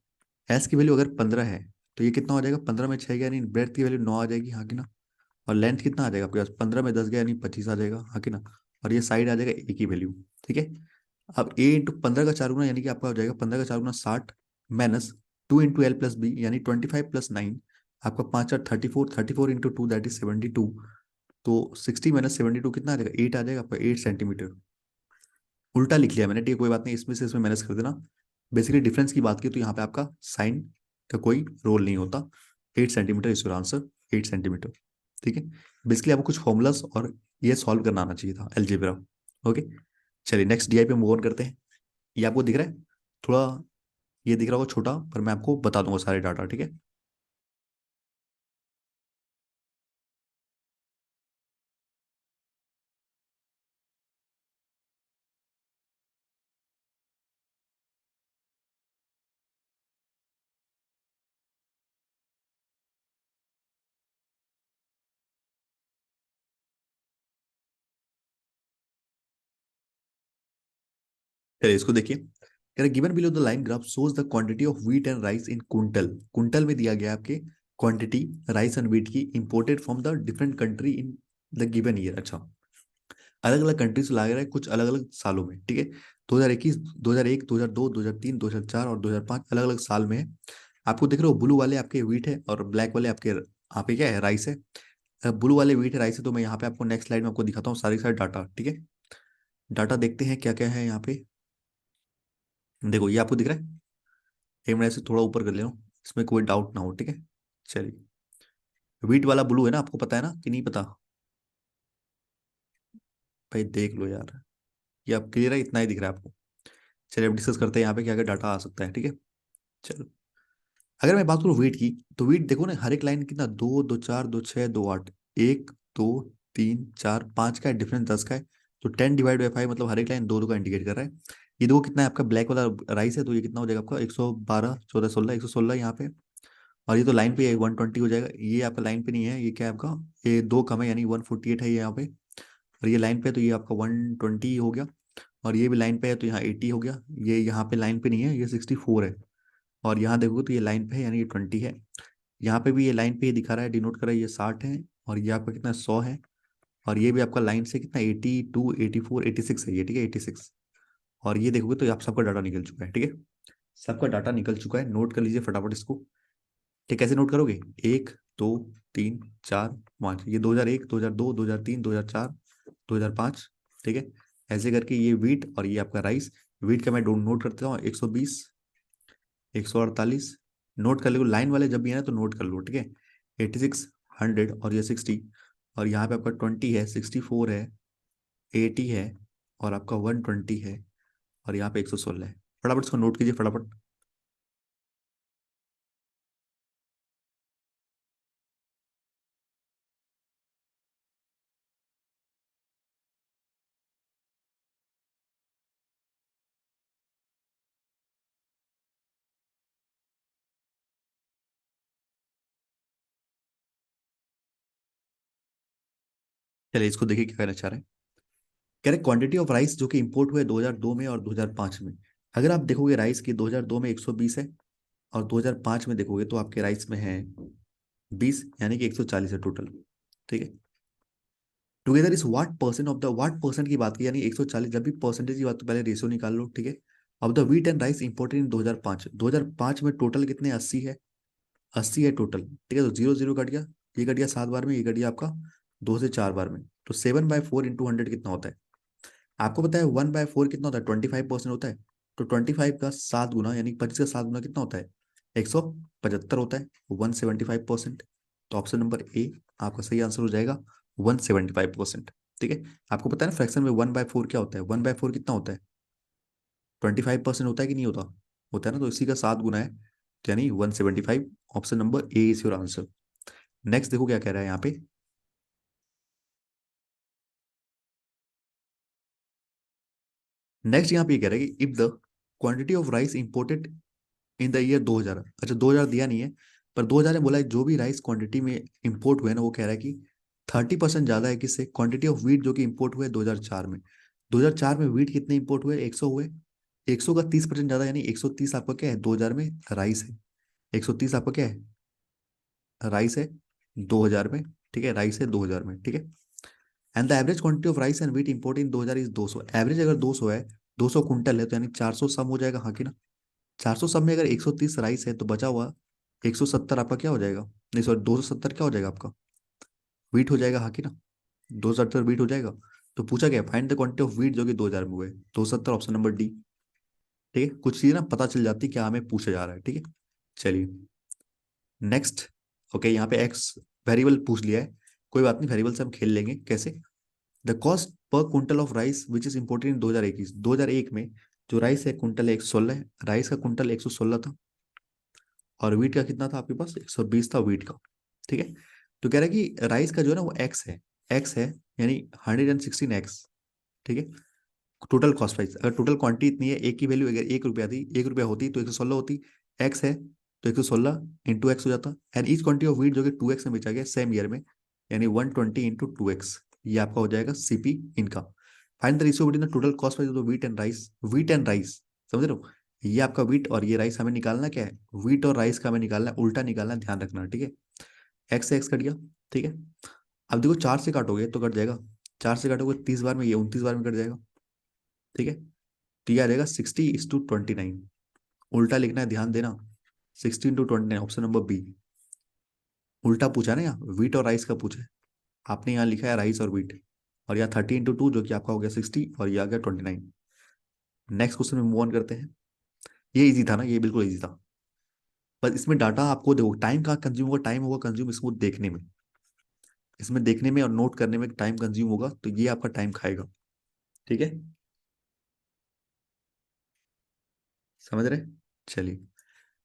एस की वैल्यू अगर 15 है तो ये कितना हो जाएगा, 15 में 6 गया, यानी ब्रेथ की वैल्यू 9 आ जाएगी, हाँ कि ना। और लेंथ कितना आ जाएगा आपके पास, 15 में 10 गया यानी 25 आ जाएगा, हाँ कि ना। और ये साइड आ जाएगा ए की वैल्यू। ठीक है। अब A × 15 का 4 गुना, यानी कि आपका हो जाएगा 15 का 4 गुना 60, माइनस 2 × L+B यानी 25 + 9, आपका 5 × 4 34 × 2 दैट इज 72। तो 60 - 72 कितना आ जाएगा, 8 आ जाएगा आपका, 8 सेंटीमीटर। उल्टा लिख लिया मैंने, ठीक है, कोई बात नहीं, इसमें से इसमें माइनस कर देना। बेसिकली डिफरेंस की बात की तो यहाँ पे आपका साइन का कोई रोल नहीं होता। 8 centimetre is your answer, 8 centimetre. ठीक है। बेसिकली आपको कुछ फॉर्मूलास और ये सॉल्व करना आना चाहिए था, अलजेब्रा। ओके, चलिए नेक्स्ट डीआई पे मूव ऑन करते हैं। ये आपको दिख रहा है थोड़ा, ये दिख रहा होगा छोटा, पर मैं आपको बता दूंगा सारे डाटा, ठीक है। चलिए इसको देखिए, कह रहे given below the line graph shows the quantity of wheat and rice in quintal. Quintal में दिया गया आपके क्वांटिटी राइस एंड व्हीट की imported from the different country in the given year. अच्छा, अलग अलग कंट्री से ला रहा है कुछ अलग अलग सालों में, ठीक है। 2021, 2001, 2002, 2003, 2004 और 2005 अलग अलग साल में है। आपको दिख रहे हो ब्लू वाले आपके व्हीट है और ब्लैक वाले आपके क्या है, राइस है। ब्लू वाले व्हीट है, राइस है, तो मैं यहाँ पे आपको नेक्स्ट स्लाइड में आपको दिखाता हूँ सारी सारी डाटा, ठीक है। डाटा देखते हैं क्या क्या है यहाँ पे। देखो ये आपको दिख रहा है, एक मिनट ऐसे थोड़ा ऊपर कर ले रहा हूँ, इसमें कोई डाउट ना हो, ठीक है। चलिए, व्हीट वाला ब्लू है ना, आपको पता है ना कि नहीं पता? भाई देख लो यार, ये अब क्लियर है, इतना ही दिख रहा है आपको। चलिए अब डिस्कस करते हैं यहाँ पे क्या क्या डाटा आ सकता है, ठीक है। चलो, अगर मैं बात करूँ वेट की, तो वेट देखो ना, हर एक लाइन कितना, दो दो चार दो छः दो आठ, एक दो तीन चार पाँच का है, डिफरेंस 10 का है। तो 10/5 मतलब हर एक लाइन दो दो का इंडिकेट कर रहा है। ये देखो कितना है आपका ब्लैक वाला राइस है, तो ये कितना हो जाएगा आपका 112, 14, 16, 116 यहाँ पे। और ये तो लाइन पे है, 120 हो जाएगा। ये आपका लाइन पे नहीं है, ये क्या है आपका, ये दो कम है यानी 148 है ये यहाँ पे। और ये लाइन पे है तो ये आपका 120 हो गया। और ये भी लाइन पे है तो यहाँ 80 हो गया। ये यहाँ पे लाइन पे नहीं है, ये 64 है। और यहाँ देखोगे तो ये लाइन पे है यानी ये 20 है। यहाँ पे भी ये लाइन पे ही दिखा रहा है, डिनोट कर रहा है, ये 60 है। और ये आपका कितना 100 है। और ये भी आपका लाइन से कितना 82, 84, 86 है ये, ठीक है, 86। और ये देखोगे तो आप सबका डाटा निकल चुका है, ठीक है। सबका डाटा निकल चुका है, नोट कर लीजिए फटाफट इसको। ठीक, कैसे नोट करोगे, एक, दो, तीन, चार, पाँच, ये 2001, 2002, 2003, 2004, 2005, ठीक है। ऐसे करके ये वीट और ये आपका राइस। वीट का मैं नोट करता हूँ 120, 148, नोट कर लो, लाइन वाले जब भी है ना तो नोट कर लो, ठीक है। 86, 100 और ये 60। और यहाँ पे आपका 20 है, 64 है, 80 है, और आपका 120 है, और यहाँ पे 116 है। फटाफट इसको नोट कीजिए फटाफट। चलिए इसको देखिए क्या कहना चाह रहे हैं। कह रहे क्वांटिटी ऑफ राइस जो कि इंपोर्ट हुए 2002 में और 2005 में। अगर आप देखोगे राइस की 2002 में 120 है, और 2005 में देखोगे तो आपके राइस में है 20, यानी कि 140 है टोटल, ठीक है। Together is what percent of the, what percent की बात की यानी 140, जब भी परसेंटेज की बात तो पहले रेशियो निकाल लो, ठीक है। अब the wheat and rice imported in 2005, 2005 में टोटल कितने, 80 है। 80 है टोटल, ठीक है। तो जीरो जीरो कट गया, ये कट गया 7 बार में, ये कट गया आपका 2 से 4 बार में। तो 7/4 इंटू 100 कितना होता है? आपको पता है 1/4 कितना होता है, 25% होता है। तो 25 का 7 गुना यानी 25 का 7 गुना कितना होता है, 175 होता है, 175%। तो ऑप्शन नंबर ए आपका सही आंसर हो जाएगा, 175%, ठीक है। आपको पता है ना फ्रैक्शन में 1/4 क्या होता है, 1/4 कितना होता है, 25% होता है कि नहीं होता? होता है ना, तो इसी का 7 गुना है, तो यानी 175। Option number A is your answer. Next देखो क्या कह रहा है यहाँ पे। नेक्स्ट यहाँ पे ये कह रहा है कि if the quantity of rice imported in the year 2000, अच्छा 2000 दिया नहीं है, पर 2000 ने बोला है जो भी राइस क्वांटिटी में इंपोर्ट हुए ना, वो कह रहा है कि 30% ज्यादा है किससे, क्वांटिटी ऑफ वीट जो कि इंपोर्ट हुए 2004 में। 2004 में वीट कितने इंपोर्ट हुए, 100 हुए। 100 का 30% ज्यादा यानी 130 आपका क्या है 2000 में, राइस है। 130 आपका क्या है, राइस है 2000 में, ठीक है, राइस है 2000 में, ठीक है। And the average quantity of rice and wheat import in 2000 is 200। Average अगर 200 है, 200 कुंटल है, तो यानी 400 सम हो जाएगा, हाँ कि ना। 400 सब में अगर 130 राइस है तो बचा हुआ 170 आपका क्या हो जाएगा, नहीं सॉरी 270 क्या हो जाएगा आपका, वीट हो जाएगा, हाँ कि ना। 270 वीट हो जाएगा। तो पूछा गया find the quantity of wheat जो कि 2000 में हुए, 270, ऑप्शन नंबर डी, ठीक है। कुछ चीजें ना पता चल जाती क्या हमें पूछा जा रहा है, ठीक है। चलिए नेक्स्ट। ओके, यहाँ पे एक्स वेरिएबल पूछ लिया है, कोई बात नहीं, वेरिएबल से हम खेल लेंगे कैसे। The cost per quintal of rice which is imported इन 2021, 2001 में जो राइस है क्विंटल है 116 है, राइस का क्विंटल 116 था, और वीट का कितना था आपके पास, 120 था वीट का। ठीक है, तो कह रहा है कि राइस का जो है ना वो एक्स है, एक्स है, यानी 116x। ठीक है, टोटल कॉस्ट प्राइस, अगर टोटल क्वांटिटी इतनी है, एक की वैल्यू अगर 1 रुपया थी, 1 रुपया होती तो 116 होती, एक्स है तो 116 × x हो जाता, and each quantity of wheat जो कि 2x में बेचा गया सेम ईयर में, यानी 120 × 2x, ये आपका हो जाएगा सीपी इनका। Find the ratio between the total cost price of wheat and rice, wheat and rice, समझ रहे हो, ये आपका वीट और ये राइस हमें निकालना क्या है, वीट और राइस का हमें निकालना है, उल्टा निकालना है, ध्यान रखना, ठीक है। एक्स से एक्स कट गया, ठीक है। अब देखो 4 से काटोगे तो कट जाएगा, 4 से काटोगे 30 बार में, ये 29 बार में कट जाएगा, ठीक है। तो ये आ जाएगा 60:29, उल्टा लिखना है, ध्यान देना, 16:29, ऑप्शन नंबर बी। उल्टा पूछा ना, यहाँ वीट और राइस का पूछा है, आपने यहाँ लिखा है राइस और वीट, और यहाँ 30 × 2 जो कि आपका हो गया 60, और ये आ गया 29। नेक्स्ट क्वेश्चन में मूव ऑन करते हैं। ये इजी था ना, ये बिल्कुल इजी था, बस इसमें डाटा आपको देखो, टाइम कहाँ कंज्यूम होगा, टाइम होगा कंज्यूम इसको देखने में, इसमें देखने में और नोट करने में टाइम कंज्यूम होगा, तो ये आपका टाइम खाएगा, ठीक है, समझ रहे। चलिए,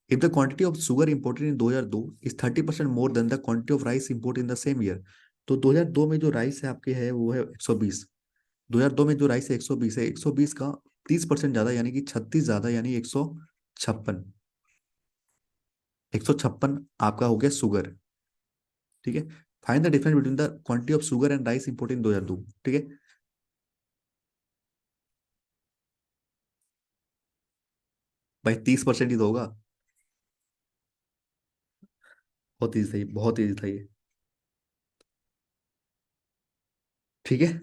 if the quantity of sugar imported in 2002 is 30% more than the quantity of rice import in the same year, तो 2002 में जो राइस है आपके है वो है 120, 2002 में जो राइस है 120 है, 120 का 30% ज्यादा यानी कि 36 ज्यादा, यानी 156, 156 आपका हो गया शुगर, ठीक है। Find the difference between the quantity of sugar and rice import in 2002, ठीक है। भाई 30% ही तो होगा, बहुत ईजी था ये, बहुत ईजी था ये, ठीक है।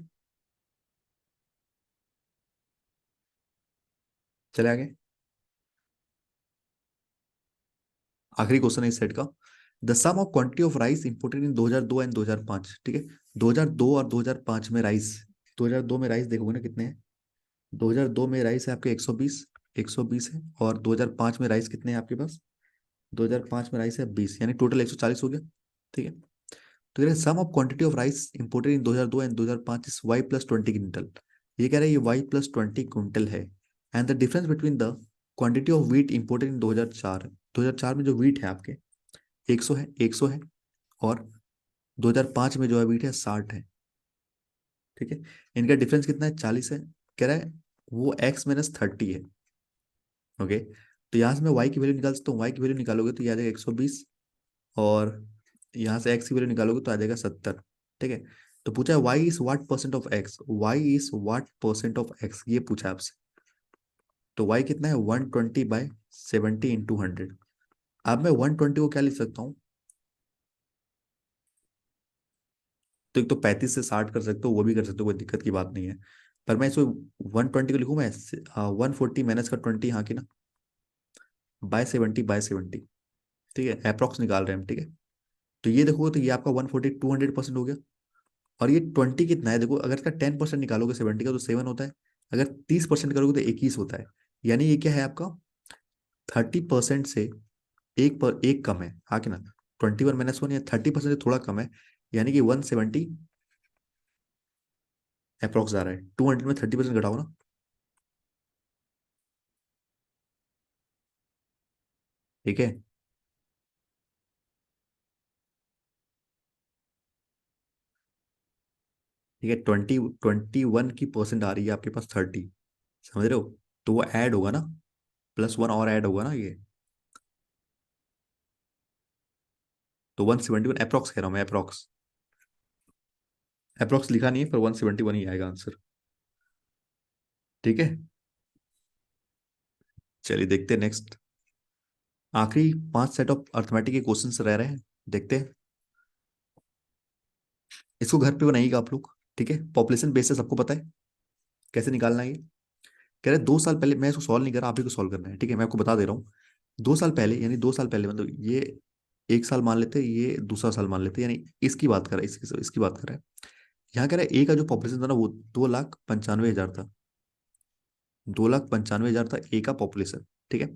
चले आगे, आखिरी क्वेश्चन है इस सेट का। The sum of quantity of rice imported in 2002 and 2005, ठीक है। 2002 और 2005 में राइस, 2002 में राइस देखोगे ना कितने हैं, 2002 में राइस है आपके 120, 120 है, और 2005 में राइस कितने हैं आपके पास, 2005 में राइस है 20, यानी टोटल 140 हो गया, ठीक है। तो कह रहे sum of quantity of rice imported in 2002 and 2005 is y+20 quintal, ये कह रहे हैं ये y+20 क्विंटल है, and the difference between the quantity of wheat imported in 2004, 2004 में जो व्हीट है आपके 100 है, 100 है, और 2005 में जो है व्हीट है 60 है, ठीक है। इनका डिफरेंस कितना है, 40 है, कह रहा है वो x-30 है, ओके। तो यहाँ से मैं y की वैल्यू निकाल सकता हूँ, y की वैल्यू निकालोगे तो ये आ जाएगा 120, और यहाँ से x की वैल्यू निकालोगे तो आ जाएगा 70, ठीक है। तो पूछा है y is what percent of x, y is what percent of x, ये पूछा है आपसे। तो y कितना है, 120/70 × 100। अब मैं 120 को क्या लिख सकता हूँ, तो एक तो 35 से 60 कर सकते हो, वो भी कर सकते हो, कोई दिक्कत की बात नहीं है, पर मैं इसको 120 को लिखूँ मैं, 140 माइनस का 20 यहाँ की ना, बाय 70, ठीक है, अप्रॉक्स निकाल रहे हैं हम, ठीक है। तो ये देखो, तो ये आपका 140 200% हो गया, और ये 20 कितना है, देखो अगर इसका 10% निकालोगे 70 का तो 7 होता है, अगर 30% करोगे तो 21 होता है, यानी ये क्या है आपका 30% से एक पर एक कम है, हाँ कि ना, 21 - 1 या 30% से थोड़ा कम है, यानी कि 170 अप्रॉक्स आ रहा है, 200 में 30% घटाओ ना, ठीक है, ठीक है। 21 की परसेंट आ रही है आपके पास 30, समझ रहे हो, तो वो ऐड होगा ना, +1 और ऐड होगा ना ये, तो 171 अप्रॉक्स कह रहा हूँ मैं, अप्रॉक्स, अप्रॉक्स लिखा नहीं है, पर 171 ही आएगा आंसर, ठीक है। चलिए देखते हैं नेक्स्ट, आखिरी 5 सेट ऑफ अर्थमेटिक के क्वेश्चंस रह रहे हैं, देखते हैं। इसको घर पे बनाइएगा आप लोग, ठीक है। पॉपुलेशन बेस से सबको पता है कैसे निकालना है ये, कह रहे 2 साल पहले, मैं इसको सॉल्व नहीं कर रहा, आप ही को सॉल्व करना है, ठीक है, मैं आपको बता दे रहा हूँ। 2 साल पहले, यानी 2 साल पहले मतलब ये एक साल मान लेते हैं, ये दूसरा साल मान लेते हैं, यानी इसकी बात कर रहा है, इसकी बात कर रहा है। यहाँ कह रहा है ए का जो पॉपुलेशन था ना वो 2,95,000 था, 2,95,000 था ए का पॉपुलेशन, ठीक है।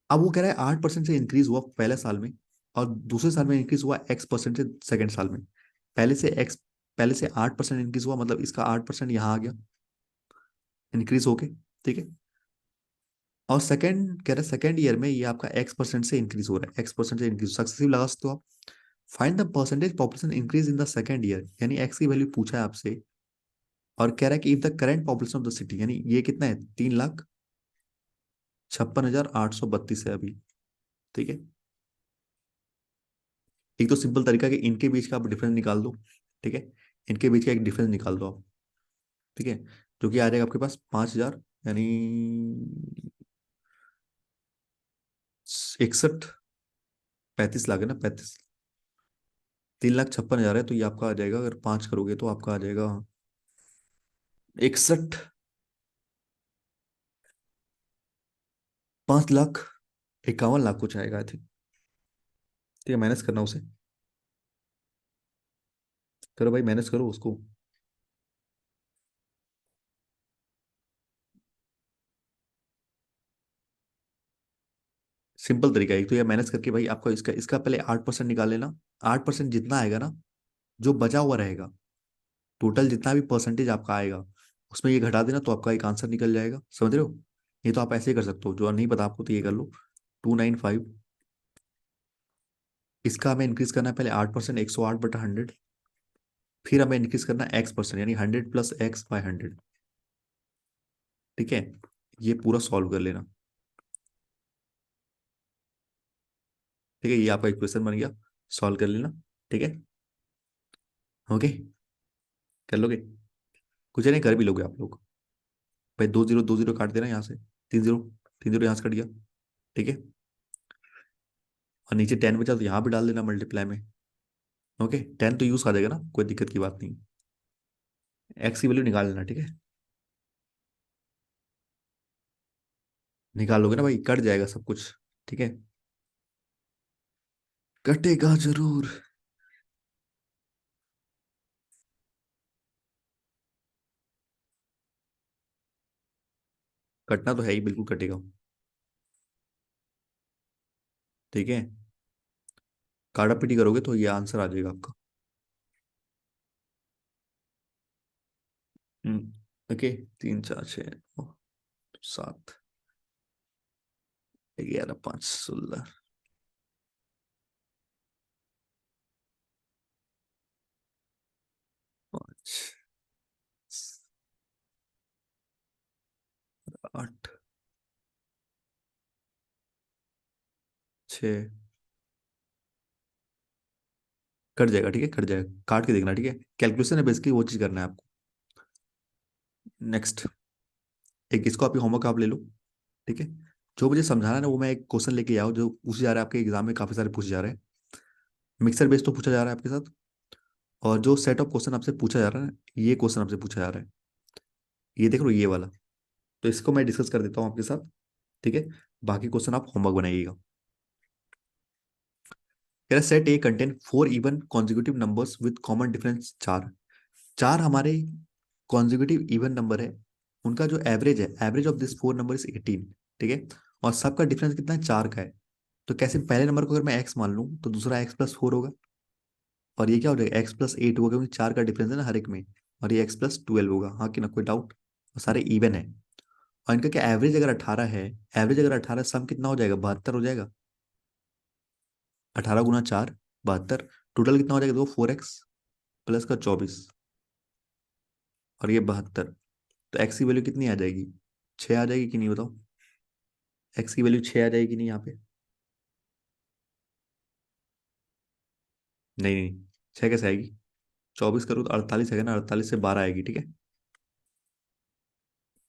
अब वो कह रहा है 8% से इंक्रीज हुआ पहले साल में, और दूसरे साल में इंक्रीज हुआ X% से सेकेंड साल में, पहले से X पहले से 8% इंक्रीज हुआ, मतलब इसका 8% यहाँ आ गया इंक्रीज होके, ठीक है। और सेकंड कह रहे हैं सेकंड ईयर में ये आपका X% से इंक्रीज हो रहा है, X% से इंक्रीज सक्सेसिव लगा सकते हो आप। Find the percentage population increase in the second year, यानी एक्स की वैल्यू पूछा है आपसे, और कह रहा है कि if the current population of the city, यानी ये कितना है, 3,56,832 है अभी, ठीक है। एक तो सिंपल तरीका है कि इनके बीच का आप डिफरेंस निकाल दो, ठीक है, इनके बीच का एक डिफरेंस निकाल दो आप, ठीक है, जो कि आ जाएगा आपके पास 5,000, यानी 61, 35 लाख है ना, 35, 3,56,000 है, तो ये आपका आ जाएगा, अगर 5 करोगे तो आपका आ जाएगा 61, 5,51,00,000 कुछ आएगा आई थिंक, ठीक है। माइनस करना उसे, करो भाई माइनस करो उसको। सिंपल तरीका है, एक तो ये माइनस करके भाई आपको इसका इसका पहले 8% निकाल लेना, 8% जितना आएगा ना, जो बचा हुआ रहेगा, टोटल जितना भी परसेंटेज आपका आएगा, उसमें ये घटा देना, तो आपका एक आंसर निकल जाएगा, समझ रहे हो। ये तो आप ऐसे ही कर सकते हो, जो नहीं पता आपको तो ये कर लो, 295, इसका हमें इंक्रीज करना है पहले 8%, 108/100, फिर हमें इंक्रीज करना है X%, यानी 100 + X/100, ठीक है। ये पूरा सॉल्व कर लेना, ठीक है, ये आपका इक्वेशन बन गया, सॉल्व कर लेना, ठीक है। ओके, कर लोगे, कुछ नहीं कर भी लोगे आप लोग। भाई 2 0 2 0 काट देना यहाँ से, 3 0, 3 0 यहाँ से कट गया, ठीक है। और नीचे 10 बचा तो यहाँ भी डाल देना मल्टीप्लाई में, ओके, 10 तो यूज आ जाएगा ना, कोई दिक्कत की बात नहीं। एक्स की वैल्यू निकाल लेना, ठीक है, निकाल लोगे ना भाई, कट जाएगा सब कुछ, ठीक है, कटेगा जरूर। कटना तो है ही, बिल्कुल कटेगा, ठीक है। काटा पीटी करोगे तो ये आंसर आ जाएगा आपका। ओके, 3 4 6 9 7 11 5 16 5 8 6, कट जाएगा, ठीक है, कट जाएगा, काट के देखना, ठीक है, कैलकुलेशन है बेसिकली, वो चीज करना है आपको। नेक्स्ट, एक इसको आपकी होमवर्क आप ले लो, ठीक है। जो मुझे समझाना है ना, वो मैं एक क्वेश्चन लेके आओ जो पूछे जा रहा है आपके एग्जाम में, काफी सारे पूछे जा रहे हैं, मिक्सर बेस तो पूछा जा रहा है आपके साथ, और जो सेट ऑफ क्वेश्चन आपसे पूछा जा रहा है ना, ये क्वेश्चन आपसे पूछा जा रहा है, ये देख लो ये वाला, तो इसको मैं डिस्कस कर देता हूँ आपके साथ, ठीक है। बाकी क्वेश्चन आप होमवर्क बनाइएगा। कह रहा set A contain 4 even consecutive numbers with common difference 4, चार हमारे कॉन्जिक्यूटिव इवन नंबर है, उनका जो एवरेज है, average of this 4 number is 18, ठीक है, और सबका डिफरेंस कितना है, 4 का है। तो कैसे, पहले नंबर को अगर मैं एक्स मान लूँ तो दूसरा x+4 होगा, और ये क्या हो जाएगा, x+8 होगा, क्योंकि 4 का डिफरेंस है ना हर एक में, और ये x+12 होगा, हाँ कि ना, कोई डाउट, और सारे इवन है। और इनका क्या एवरेज अगर 18 है, एवरेज अगर 18, सम कितना हो जाएगा, 72 हो जाएगा, 18 × 4 72, टोटल कितना हो जाएगा, देखो 4x प्लस का 24, और ये 72, तो एक्स की वैल्यू कितनी आ जाएगी, 6 आ जाएगी कि नहीं बताओ, एक्स की वैल्यू 6 आ जाएगी नहीं यहाँ पे, नहीं नहीं, 6 कैसे आएगी, 24 करो तो 48 है ना, 48 से 12 आएगी, ठीक है,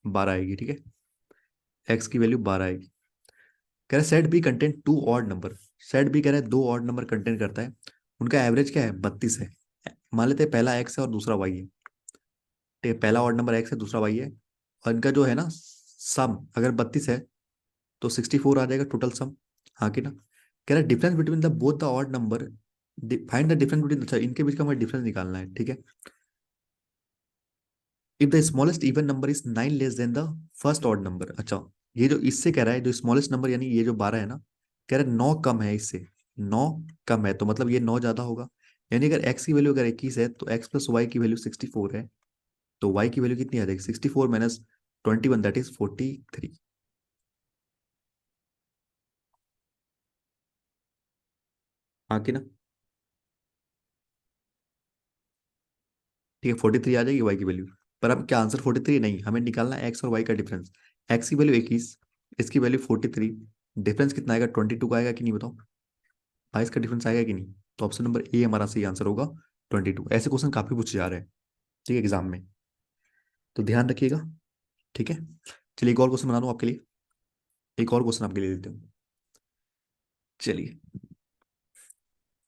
12 आएगी, ठीक है, एक्स की वैल्यू 12 आएगी। कह रहे set B content 2 odd number, set B कह रहे 2 ऑड नंबर कंटेंट करता है, उनका एवरेज क्या है, 32 है, मान लेते हैं पहला एक्स है और दूसरा वाई है, ठीक है, पहला ऑड नंबर एक्स है, दूसरा वाई है, और इनका जो है ना सम अगर 32 है, तो 64 आ जाएगा टोटल सम, हाँ कि ना। कह रहा है difference between the both the odd number, find the difference between, अच्छा इनके बीच का हमें डिफरेंस निकालना है, ठीक है। If the smallest even number is 9 less than the first odd number, अच्छा, ये जो इससे कह रहा है, जो स्मॉलेस्ट नंबर यानी ये जो 12 है ना, कह रहा है 9 कम है इससे, 9 कम है, तो मतलब ये 9 ज्यादा होगा, यानी अगर x की वैल्यू अगर 21 है तो x प्लस वाई की वैल्यू 64 है, तो y की वैल्यू कितनी आ जाएगी? 64 माइनस 21, दैट इज 43। हाँ कि ना? ठीक है, 43 आ जाएगी y की वैल्यू। पर अब क्या आंसर 43 नहीं, हमें निकालना है x और y का डिफरेंस। x की वैल्यू 21, इसकी वैल्यू 43, डिफरेंस कितना आएगा? 22 का आएगा कि नहीं बताओ? 22 का डिफरेंस आएगा कि नहीं? तो ऑप्शन नंबर ए हमारा सही आंसर होगा, 22। ऐसे क्वेश्चन काफी पूछे जा रहे हैं, ठीक है, एग्जाम में, तो ध्यान रखिएगा। ठीक है, चलिए एक और क्वेश्चन बना दूं आपके लिए, एक और क्वेश्चन आपके लिए देते हूँ। चलिए,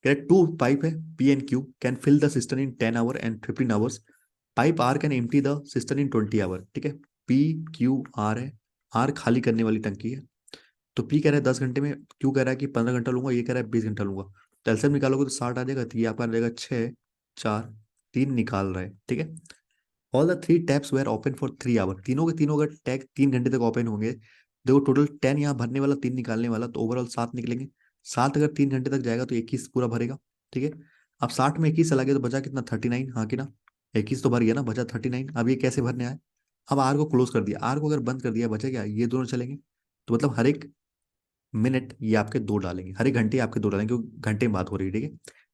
करेक्ट, टू पाइप है P and Q can fill the system in 10 hour and 15 hours. Pipe R can empty the system in 20 hour. ठीक है, पी क्यू आर है, आर खाली करने वाली टंकी है। तो पी कह रहा है 10 घंटे में, क्यू कह रहा है कि 15 घंटा लूंगा, ये कह रहा है 20 घंटा लूंगा। तो एलसीएम निकालोगे तो 60 आ जाएगा, तो ये आपका आ जाएगा 6, 4, 3 निकाल रहा है। ठीक है, all the three taps were open for 3 hour. तीनों के तीनों अगर टैग 3 घंटे तक ओपन होंगे, देखो टोटल 10 यहाँ भरने वाला, 3 निकालने वाला, तो ओवरऑल 7 निकलेंगे। 7 अगर 3 घंटे तक जाएगा तो 21 पूरा भरेगा। ठीक है, अब 60 में 21 चला गया तो बचा कितना? 39। हाँ कि ना? 21 तो भर गया ना, बचा 39। अब ये कैसे भरने आए? अब आर को क्लोज कर दिया, आर को अगर बंद कर दिया बचा क्या? ये दोनों चलेंगे। तो मतलब हर एक मिनट ये आपके दो डालेंगे, हर एक घंटे आपके दो डालेंगे, क्योंकि घंटे में बात हो रही है। ठीक है,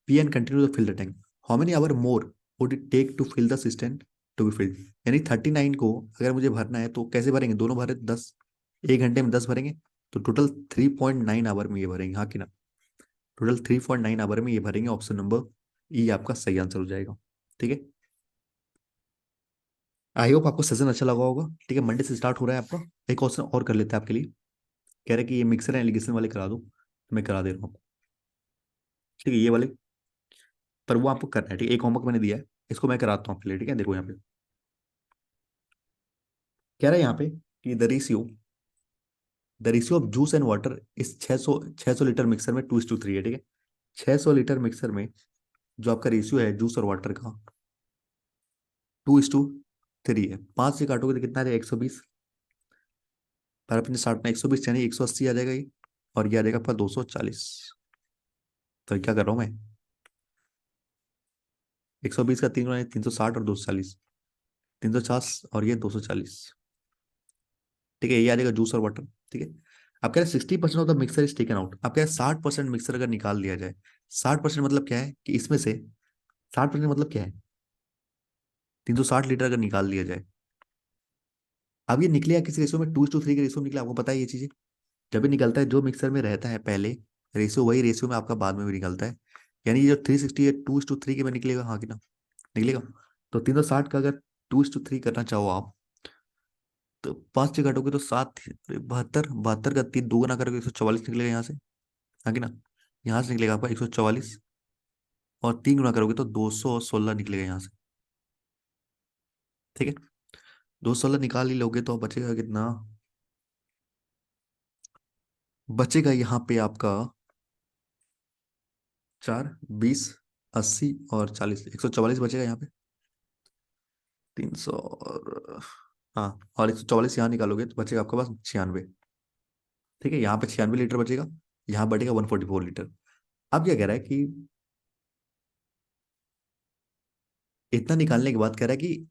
P N continue to fill the tank, how many hour more would it take to fill the system to be filled. यानी 39 को अगर मुझे भरना है तो कैसे भरेंगे? दोनों भरे 10, एक घंटे में 10 भरेंगे, तो टोटल 3.9 आवर में ये भरेंगे। हाँ कि ना? टोटल 3.9 आवर में ये भरेंगे। ऑप्शन नंबर ई आपका सही आंसर हो जाएगा। ठीक है, आई होप आपको सेशन अच्छा लगा होगा। ठीक है, मंडे से स्टार्ट हो रहा है आपका। एक क्वेश्चन और कर लेते हैं आपके लिए, कह रहे हैं कि ये मिक्सर एंड एलिगेशन वाले करा दो, तो मैं करा दे रहा हूँ। ठीक है, ये वाले, पर वो आपको करना है। ठीक है, एक होमवर्क मैंने दिया है, इसको मैं कराता हूँ आपके लिए। ठीक है, देखो यहाँ पे कह रहा है यहाँ पे कि the ratio of juice and water इस 600 लीटर मिक्सर में 2:3 है। ठीक है, 600 लीटर मिक्सर में जो आपका रेशियो है जूस और वाटर का, 2:3 है। 5 से काटोगे तो कितना आ जाएगा? 120। पर अपने साठ में 120 यानी 180 आ जाएगा ये, और ये आ जाएगा आपका 240। तो क्या कर रहा हूँ मैं? 120 का 3 360 और 240, 350 और ये 240। ठीक है, ये आ जाएगा जूस और वाटर। ठीक है, आप कह रहे 60% of the mixer is taken out. आप कह रहे 60% मिक्सर अगर निकाल दिया जाए, 60% मतलब क्या है कि इसमें से 60% मतलब क्या है? 360 लीटर अगर निकाल दिया जाए। अब ये निकलेगा किस रेशियो में? 2:3 के रेशियो में निकला, आपको पता है ये चीजें। जब भी निकलता है जो मिक्सर में रहता है पहले रेशियो, वही रेशियो में आपका बाद में भी निकलता है। यानी ये जो 360 है 2:3 के में निकलेगा। हाँ कि ना? निकलेगा। तो 360 का अगर 2:3 करना चाहो आप, तो 5 से घटोगे तो 7, 72, 72 का 3 2 गुना करोगे 144 निकलेगा यहाँ से। हाँ कि ना? यहाँ से निकलेगा आपका 144, और 3 गुना करोगे तो 216 निकलेगा यहाँ से। ठीक है, 216 निकाल ही लोगे तो बचेगा कितना? बचेगा यहाँ पे आपका 4, 20, 80 और 40, 144 बचेगा यहाँ पे। 300 और, हाँ, और 144 यहाँ निकालोगे तो बचेगा आपके पास 96। ठीक है, यहाँ पे 96 लीटर बचेगा, यहाँ बढ़ेगा 144 लीटर। अब क्या कह रहा है कि इतना निकालने के बाद कह रहा है कि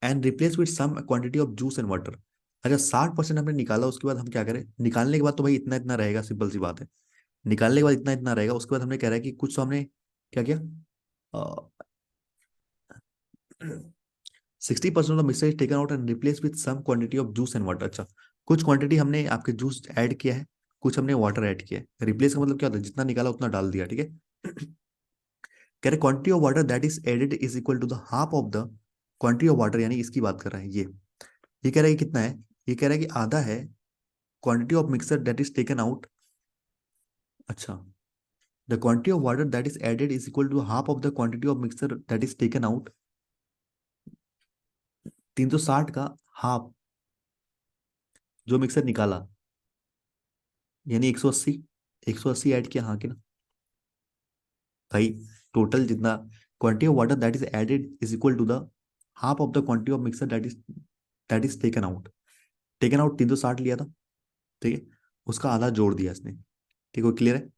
and replace with some quantity of juice and water. अच्छा, 60% हमने निकाला, उसके बाद हम क्या करें? निकालने के बाद तो भाई इतना इतना रहेगा, सिंपल सी बात है। निकालने के बाद इतना इतना रहेगा, उसके बाद हमने कह रहा है कि कुछ तो हमने क्या किया? 60% of mixer is taken out and replace with some quantity of juice and water. अच्छा, कुछ क्वांटिटी हमने आपके जूस ऐड किया है, कुछ हमने वाटर ऐड किया है। रिप्लेस का मतलब क्या होता है? जितना निकाला उतना डाल दिया। ठीक है, कह रहे quantity of water that is added is equal to the half of the quantity of water, यानी इसकी बात कर रहा है ये कह रहा है कि कितना है? ये कह रहा है कि आधा है quantity of mixer that is taken out. अच्छा, the quantity of water that is added is equal to half of the quantity of mixer that is taken out. 360 का हाफ जो मिक्सर निकाला, यानी 180, 180 ऐड किया। हाँ कि ना भाई? टोटल जितना quantity of water that is added is equal to the half of the quantity of mixer that is taken out. Taken out 360 लिया था, ठीक है, उसका आधा जोड़ दिया इसने। ठीक है, क्लियर है?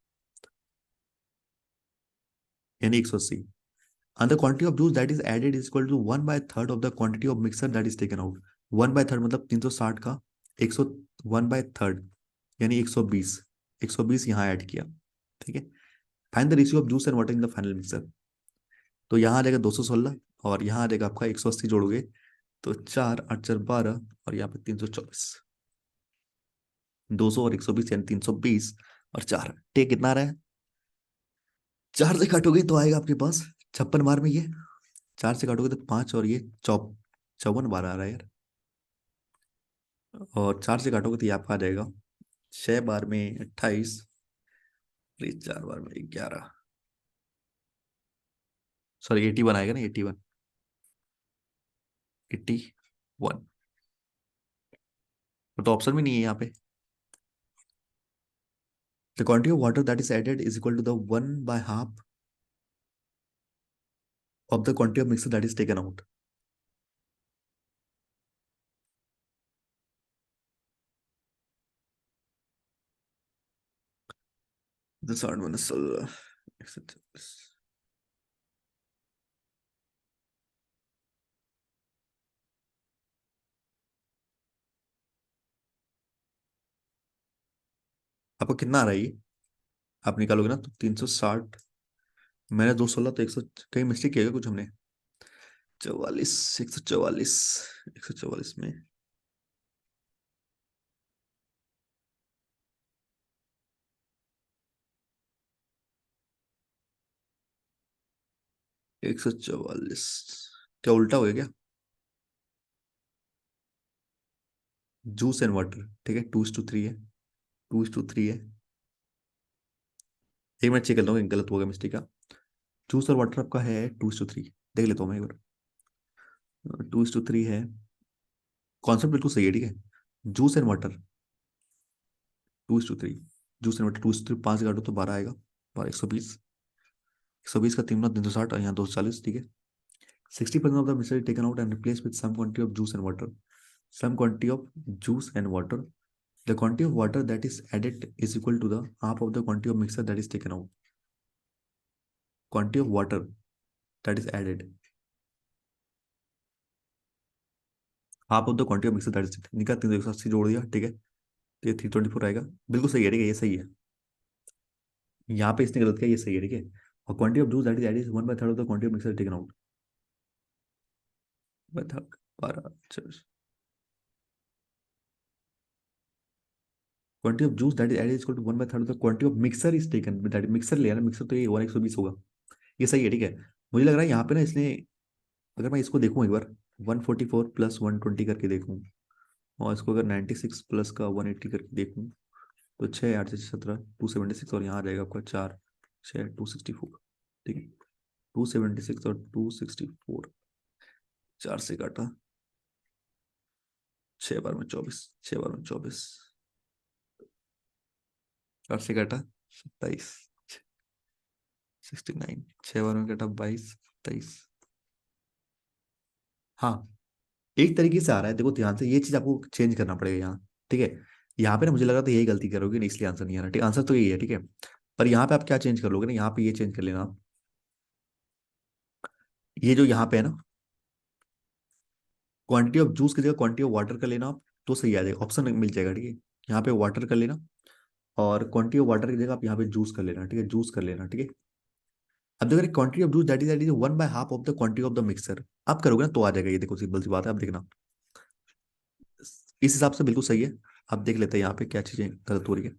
यानी 180। and the quantity of juice that is added is equal to 1/3 of the quantity of mixture that is taken out. 1/3 मतलब 360 का 100, 1/3 यानी 120, 120 यहाँ ऐड किया, ठीक है। Find the ratio of juice and water in the final mixer. तो यहाँ आ जाएगा 216 और यहाँ आ जाएगा आपका 180 जोड़ोगे तो 4 8 4 12 और यहाँ पे 324, 200 और 120 यानी 320 और 4 टे कितना आ रहा है, 4 से काटोगे तो आएगा आपके पास 56 बार में ये, 4 से काटोगे तो 5 और ये 54 बार आ रहा है यार, और 4 से काटोगे तो ये आपका आ जाएगा 6 बार में 28, 4 बार में 11, सॉरी 81 आएगा ना, 81, 81। तो ऑप्शन भी नहीं है यहाँ पे। The quantity of water that is added is equal to the 1/2 of the quantity of mixture that is taken out. The third one is आपको कितना आ रहा है ये, आप निकालोगे ना तो 360, मैंने 216 तो 100, कहीं मिस्टेक किया कुछ हमने, 44, 144, 144 में 144, क्या उल्टा हो गया क्या, जूस एंड वाटर, ठीक है 2:3 है, 2:3 है। एक मिनट चेक करता हूँ गलत हो गया मिस्टेक का। जूस और वाटर आपका है 2:3, देख लेता हूँ मैं एक बार, 2:3 है, कॉन्सेप्ट बिल्कुल सही है, ठीक है। Juice and water 2:3, juice and water 2:3, 5 काटो तो 12 आएगा, 12, 120, 120 का 3×360 और यहाँ 240, ठीक है। 60% of the mixture is taken out and replaced with some quantity of juice and water. Some quantity of juice and water. The quantity of water that is added is equal to the half of the quantity of mixture that is taken out. Quantity of water that is added, half of the quantity of mixture that is taken. निकाल 380 जोड़ दिया, ठीक है, तो ये 324 आएगा, बिल्कुल सही है, ठीक है, ये सही है। यहाँ पे इसने गलत किया, ये सही है, ठीक है। और quantity of juice that is added is 1/3 of the quantity of mixer taken out, 1/3, 12, 24। Quantity of juice that is added is equal to 1/3 of the quantity of mixer is taken, that mixer लिया ना, mixer तो ये 120 होगा, ये सही है, ठीक है। मुझे लग रहा है यहाँ पे ना इसने, अगर मैं इसको देखूँ एक बार 144 प्लस 120 करके देखूँ, और इसको अगर 96 प्लस का 180 करके देखूँ, तो 6 8 से 17, 276 और यहाँ आ जाएगा आपका 4 6 264, ठीक है। 276 और 264, 4 से काटा, 6 बार में 24, 6 बार में 24, 4 से काटा 27, 69, 6 बार में काटा 22, 23। हाँ, एक तरीके से आ रहा है, देखो ध्यान से, ये चीज आपको चेंज करना पड़ेगा यहाँ, ठीक है। यहाँ पे ना मुझे लगा था यही गलती करोगे ना, इसलिए आंसर नहीं आ रहा, ठीक, आंसर तो यही है, ठीक है। पर यहाँ पे आप क्या चेंज कर लोगे ना, यहाँ पे ये चेंज कर लेना आप, ये जो यहाँ पे है ना, क्वांटिटी ऑफ जूस की जगह क्वांटिटी ऑफ वाटर कर लेना आप, तो सही आ जाएगा, ऑप्शन मिल जाएगा, ठीक है। यहाँ पे वाटर कर लेना, और क्वांटिटी ऑफ वाटर की जगह आप यहाँ पे जूस कर लेना, ठीक है, जूस कर लेना, ठीक है। अब देखो quantity of juice that is 1/2 of the quantity of the mixer, आप करोगे ना तो आ जाएगा, ये देखो सिंपल सी बात है, आप देखना, इस हिसाब से बिल्कुल सही है। आप देख लेते हैं यहाँ पे क्या चीजें गलत हो रही है।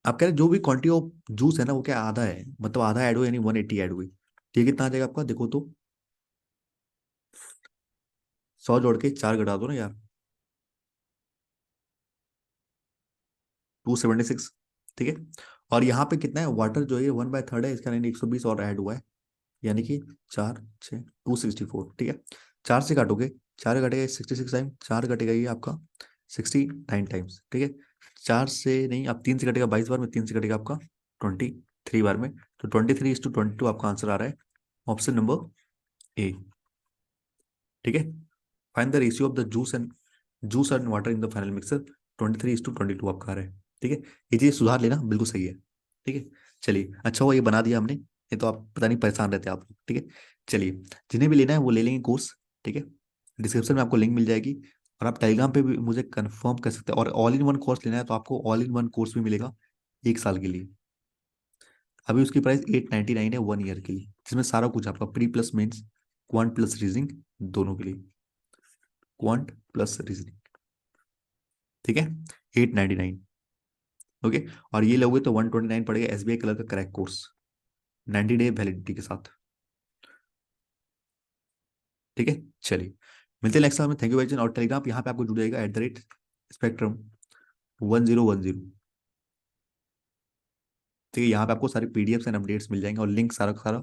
आप कह रहे हैं जो भी क्वांटिटी ऑफ जूस है ना वो क्या आधा है, मतलब आधा ऐड हुआ यानी 180 ऐड हुई, ठीक है, कितना आ जाएगा आपका, देखो तो 100 जोड़ के 4 घटा दो ना यार, 276, ठीक है। और यहाँ पे कितना है, वाटर जो है 1/3 है, इसका यानी 120 और ऐड हुआ है, यानी कि 4 6 264, ठीक है। 4 से काटोगे, 4 कटेगा 66 टाइम, 4 कटेगा ये आपका 69 टाइम्स, ठीक है। 4 से नहीं, अब 3 से कटेगा 22 बार में, 3 से कटेगा आपका 23 बार में, तो 23:22 आपका आंसर आ रहा है, ऑप्शन नंबर ए, ठीक है। Find the ratio of the juice and water in the final mixer, 23:22 आपका आ रहा है, ठीक है। ये चीज सुधार लेना, बिल्कुल सही है, ठीक है। चलिए, अच्छा हुआ ये बना दिया हमने, ये तो आप पता नहीं परेशान रहते हैं आप लोग, ठीक है। चलिए, जिन्हें भी लेना है वो ले लेंगे कोर्स, ठीक है। डिस्क्रिप्शन में आपको लिंक मिल जाएगी, और आप टेलीग्राम पे भी मुझे कंफर्म कर सकते हैं। और ऑल इन वन कोर्स लेना है तो आपको ऑल इन वन कोर्स भी मिलेगा 1 साल के लिए। अभी उसकी प्राइस 899 है 1 ईयर के लिए, जिसमें सारा कुछ आपका pre plus mains, quant plus reasoning, दोनों के लिए, क्वांट प्लस रीजनिंग, ठीक है। 899, ओके। और ये लोगे तो 129 पड़ेगा SBI कलर का क्रैक कोर्स, 90 डे वैलिडिटी के साथ, ठीक है। चलिए, मिलते हैं नेक्स्ट टाइम में। थैंक यू भाईजान। और टेलीग्राम यहाँ पे आपको जुड़ जाएगा @spectrum1010, ठीक है। यहाँ पे आपको सारे PDFs एंड अपडेट्स मिल जाएंगे, और लिंक सारा का सारा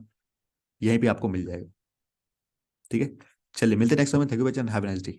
यहीं पे आपको मिल जाएगा, ठीक है। चलिए, मिलते हैं नेक्स्ट टाइम में। थैंक यू भाईजान, हैव अ नाइस डे।